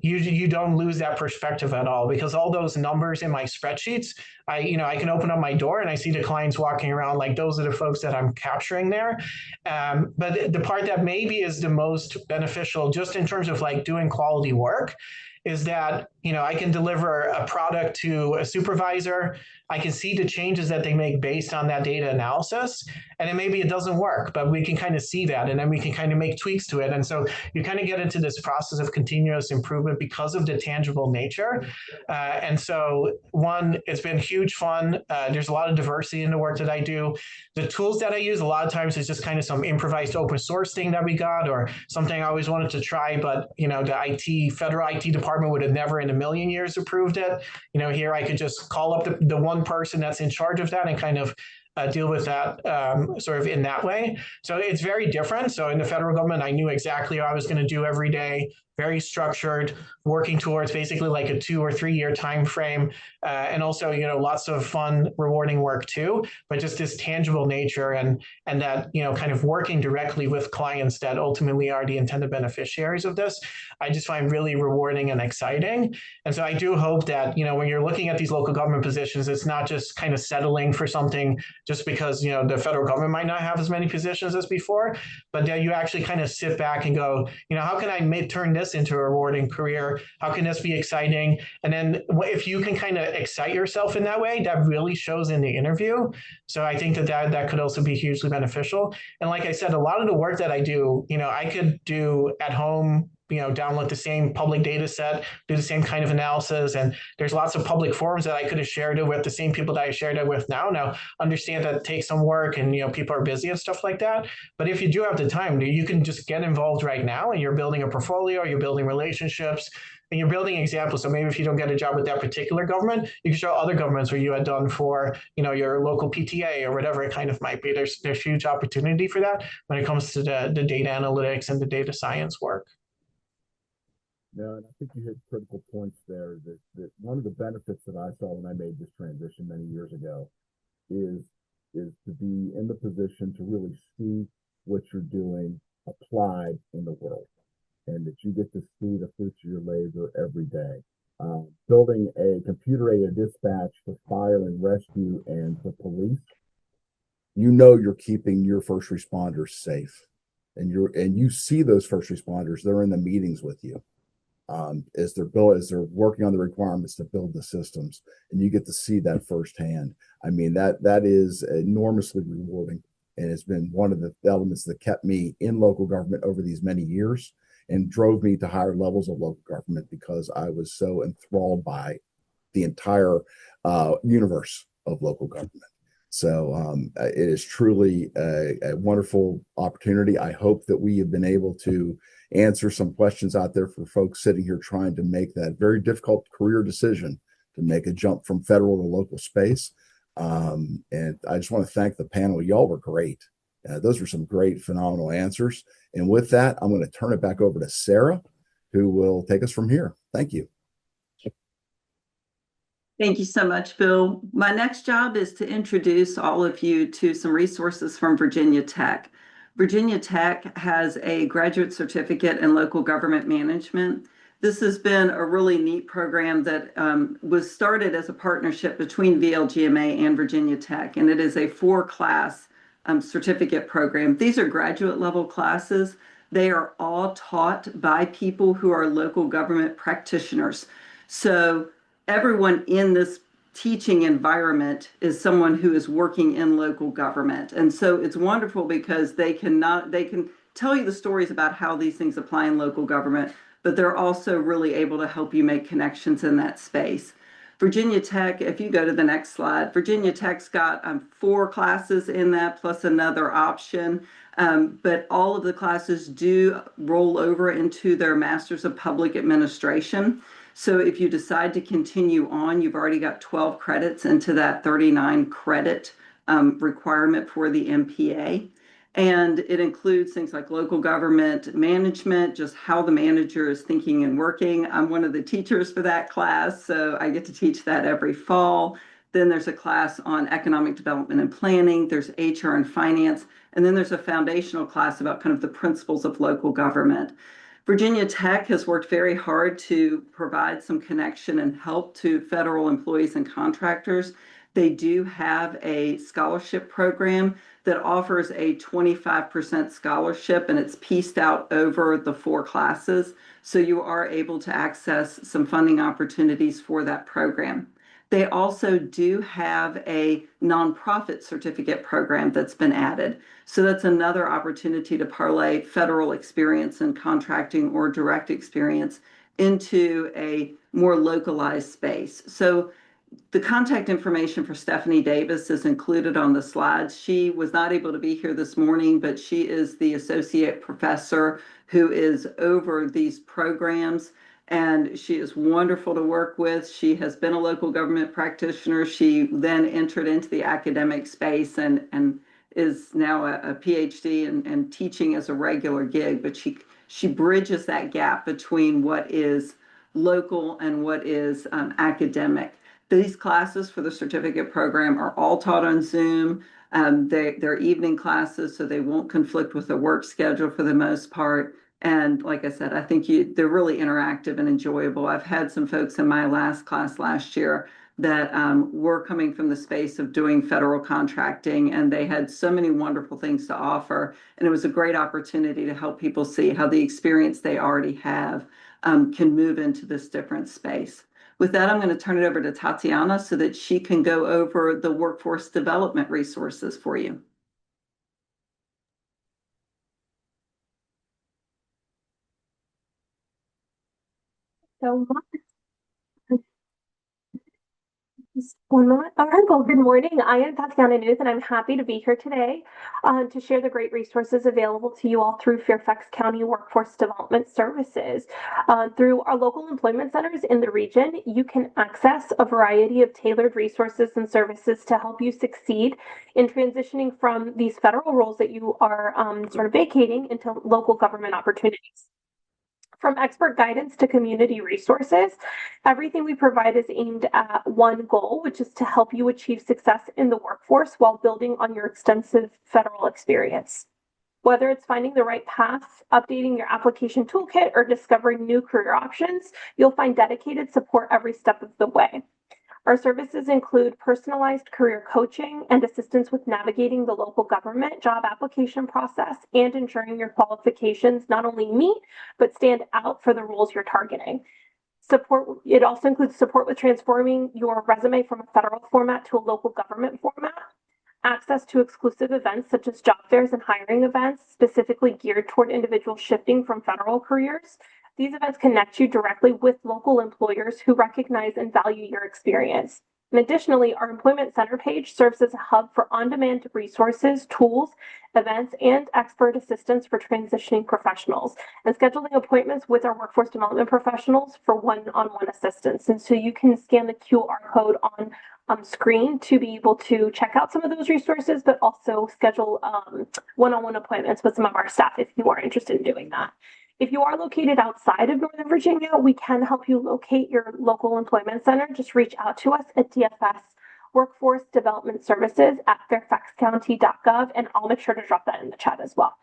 you don't lose that perspective at all, because all those numbers in my spreadsheets, I can open up my door and I see the clients walking around, like those are the folks that I'm capturing there. But the part that maybe is the most beneficial, just in terms of like doing quality work, is that I can deliver a product to a supervisor. I can see the changes that they make based on that data analysis. And then maybe it doesn't work, but we can kind of see that, and then we can kind of make tweaks to it. And so you kind of get into this process of continuous improvement because of the tangible nature. And so it's been huge fun. There's a lot of diversity in the work that I do. The tools that I use a lot of times is just kind of some improvised open source thing that we got, or something I always wanted to try, but the federal IT department would have never in a million years approved it. Here I could just call up the one person that's in charge of that and kind of deal with that sort of in that way. So it's very different. So in the federal government, I knew exactly what I was going to do every day, very structured, working towards basically like a 2 or 3 year time frame, and also lots of fun, rewarding work too. But just this tangible nature and that kind of working directly with clients that ultimately are the intended beneficiaries of this, I just find really rewarding and exciting. And so I do hope that when you're looking at these local government positions, it's not just kind of settling for something just because the federal government might not have as many positions as before, but that you actually kind of sit back and go, how can I turn this into a rewarding career? How can this be exciting? And then if you can kind of excite yourself in that way, that really shows in the interview. So I think that could also be hugely beneficial. And like I said, a lot of the work that I do, I could do at home, download the same public data set, do the same kind of analysis. And there's lots of public forums that I could have shared it with the same people that I shared it with now. Now, understand that it takes some work and, people are busy and stuff like that. But if you do have the time, you can just get involved right now, and you're building a portfolio, you're building relationships, and you're building examples. So maybe if you don't get a job with that particular government, you can show other governments where you had done for, your local PTA or whatever it kind of might be. There's huge opportunity for that when it comes to the data analytics and the data science work. No, and I think you hit critical points there. That one of the benefits that I saw when I made this transition many years ago is to be in the position to really see what you're doing applied in the world, and that you get to see the fruits of your labor every day. Building a computer-aided dispatch for fire and rescue and for police, you're keeping your first responders safe, and you see those first responders. They're in the meetings with you. As they're working on the requirements to build the systems, and you get to see that firsthand. I mean, that is enormously rewarding, and it's been one of the elements that kept me in local government over these many years and drove me to higher levels of local government, because I was so enthralled by the entire universe of local government. So it is truly a wonderful opportunity. I hope that we have been able to answer some questions out there for folks sitting here trying to make that very difficult career decision to make a jump from federal to local space. And I just want to thank the panel. Y'all were great. Those were some great, phenomenal answers. And with that, I'm going to turn it back over to Sarah, who will take us from here. Thank you. Thank you so much, Bill. My next job is to introduce all of you to some resources from Virginia Tech. Virginia Tech has a graduate certificate in local government management. This has been a really neat program that was started as a partnership between VLGMA and Virginia Tech, and it is a 4-class certificate program. These are graduate level classes. They are all taught by people who are local government practitioners. So everyone in this teaching environment is someone who is working in local government. And so it's wonderful because they can tell you the stories about how these things apply in local government, but they're also really able to help you make connections in that space. Virginia Tech, if you go to the next slide, Virginia Tech's got 4 classes in that plus another option, but all of the classes do roll over into their Masters of Public Administration. So if you decide to continue on, you've already got 12 credits into that 39 credit requirement for the MPA. And it includes things like local government management, just how the manager is thinking and working. I'm one of the teachers for that class, so I get to teach that every fall. Then there's a class on economic development and planning. There's HR and finance. And then there's a foundational class about kind of the principles of local government. Virginia Tech has worked very hard to provide some connection and help to federal employees and contractors. They do have a scholarship program that offers a 25% scholarship, and it's pieced out over the 4 classes. So you are able to access some funding opportunities for that program. They also do have a nonprofit certificate program that's been added. So that's another opportunity to parlay federal experience in contracting or direct experience into a more localized space. So the contact information for Stephanie Davis is included on the slides. She was not able to be here this morning, but she is the associate professor who is over these programs, and she is wonderful to work with. She has been a local government practitioner. She then entered into the academic space and is now a PhD and teaching as a regular gig, but she bridges that gap between what is local and what is academic. These classes for the certificate program are all taught on Zoom. They're evening classes, so they won't conflict with the work schedule for the most part. And like I said, I think they're really interactive and enjoyable. I've had some folks in my last class last year that were coming from the space of doing federal contracting, and they had so many wonderful things to offer. And it was a great opportunity to help people see how the experience they already have can move into this different space. With that, I'm going to turn it over to Tatiana so that she can go over the workforce development resources for you. So just one moment. All right, well, good morning. I am Tatiana Newth, and I'm happy to be here today to share the great resources available to you all through Fairfax County Workforce Development Services. Through our local employment centers in the region, you can access a variety of tailored resources and services to help you succeed in transitioning from these federal roles that you are sort of vacating into local government opportunities. From expert guidance to community resources, everything we provide is aimed at one goal, which is to help you achieve success in the workforce while building on your extensive federal experience. Whether it's finding the right path, updating your application toolkit, or discovering new career options, you'll find dedicated support every step of the way. Our services include personalized career coaching and assistance with navigating the local government job application process and ensuring your qualifications not only meet, but stand out for the roles you're targeting. It also includes support with transforming your resume from a federal format to a local government format, access to exclusive events such as job fairs and hiring events specifically geared toward individuals shifting from federal careers. These events connect you directly with local employers who recognize and value your experience. And additionally, our Employment Center page serves as a hub for on-demand resources, tools, events, and expert assistance for transitioning professionals, and scheduling appointments with our workforce development professionals for one-on-one assistance. And so you can scan the QR code on screen to be able to check out some of those resources, but also schedule one-on-one appointments with some of our staff if you are interested in doing that. If you are located outside of Northern Virginia, we can help you locate your local employment center. Just reach out to us at DFS Workforce Development Services at fairfaxcounty.gov, and I'll make sure to drop that in the chat as well.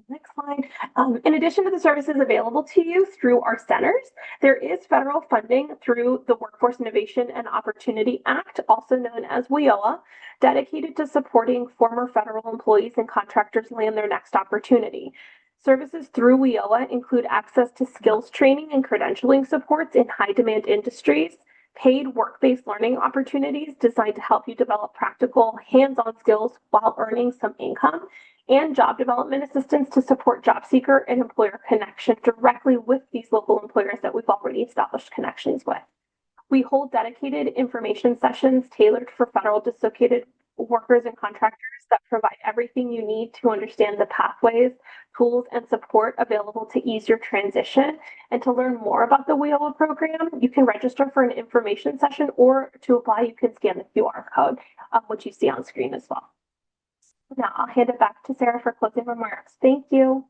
Next slide. In addition to the services available to you through our centers, there is federal funding through the Workforce Innovation and Opportunity Act, also known as WIOA, dedicated to supporting former federal employees and contractors land their next opportunity. Services through WIOA include access to skills training and credentialing supports in high-demand industries, paid work-based learning opportunities designed to help you develop practical, hands-on skills while earning some income, and job development assistance to support job seeker and employer connection directly with these local employers that we've already established connections with. We hold dedicated information sessions tailored for federal dislocated workers and contractors that provide everything you need to understand the pathways, tools, and support available to ease your transition. And to learn more about the WIOA program, you can register for an information session, or to apply, you can scan the QR code, which you see on screen as well. Now I'll hand it back to Sarah for closing remarks. Thank you.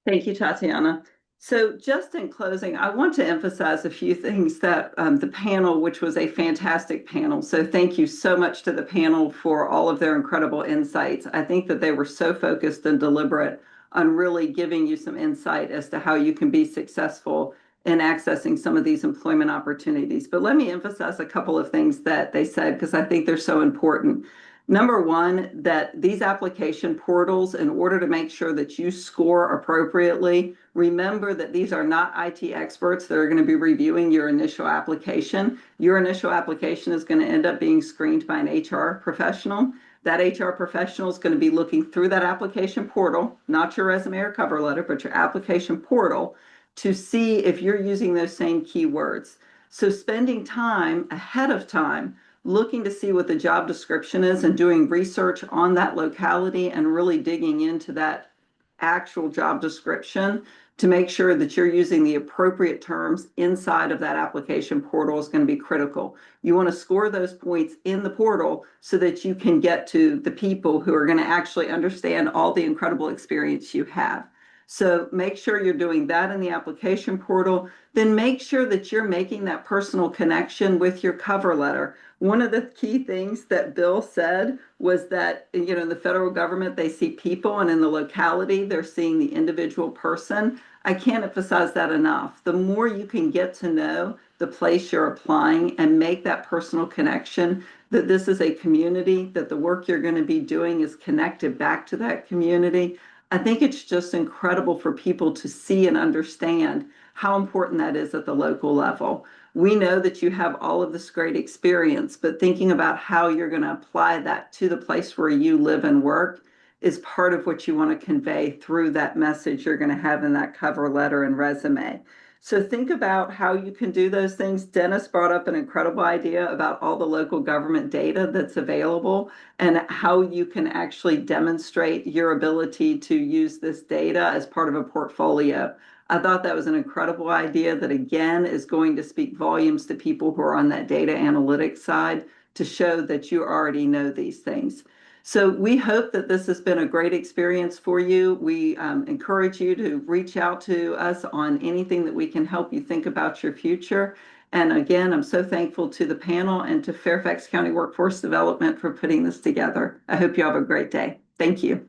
Thank you, Tatiana. So just in closing, I want to emphasize a few things that the panel, which was a fantastic panel. So thank you so much to the panel for all of their incredible insights. I think that they were so focused and deliberate on really giving you some insight as to how you can be successful in accessing some of these employment opportunities. But let me emphasize a couple of things that they said, because I think they're so important. Number one, that these application portals, in order to make sure that you score appropriately, remember that these are not IT experts that are going to be reviewing your initial application. Your initial application is going to end up being screened by an HR professional. That HR professional is going to be looking through that application portal, not your resume or cover letter, but your application portal, to see if you're using those same keywords. So spending time ahead of time looking to see what the job description is and doing research on that locality and really digging into that actual job description to make sure that you're using the appropriate terms inside of that application portal is going to be critical. You want to score those points in the portal so that you can get to the people who are going to actually understand all the incredible experience you have. So make sure you're doing that in the application portal. Then make sure that you're making that personal connection with your cover letter. One of the key things that Bill said was that, in the federal government, they see people, and in the locality, they're seeing the individual person. I can't emphasize that enough. The more you can get to know the place you're applying and make that personal connection, that this is a community, that the work you're going to be doing is connected back to that community, I think it's just incredible for people to see and understand how important that is at the local level. We know that you have all of this great experience, but thinking about how you're going to apply that to the place where you live and work is part of what you want to convey through that message you're going to have in that cover letter and resume. So think about how you can do those things. Dennis brought up an incredible idea about all the local government data that's available and how you can actually demonstrate your ability to use this data as part of a portfolio. I thought that was an incredible idea that, again, is going to speak volumes to people who are on that data analytics side to show that you already know these things. So we hope that this has been a great experience for you. We encourage you to reach out to us on anything that we can help you think about your future. And again, I'm so thankful to the panel and to Fairfax County Workforce Development for putting this together. I hope you have a great day. Thank you.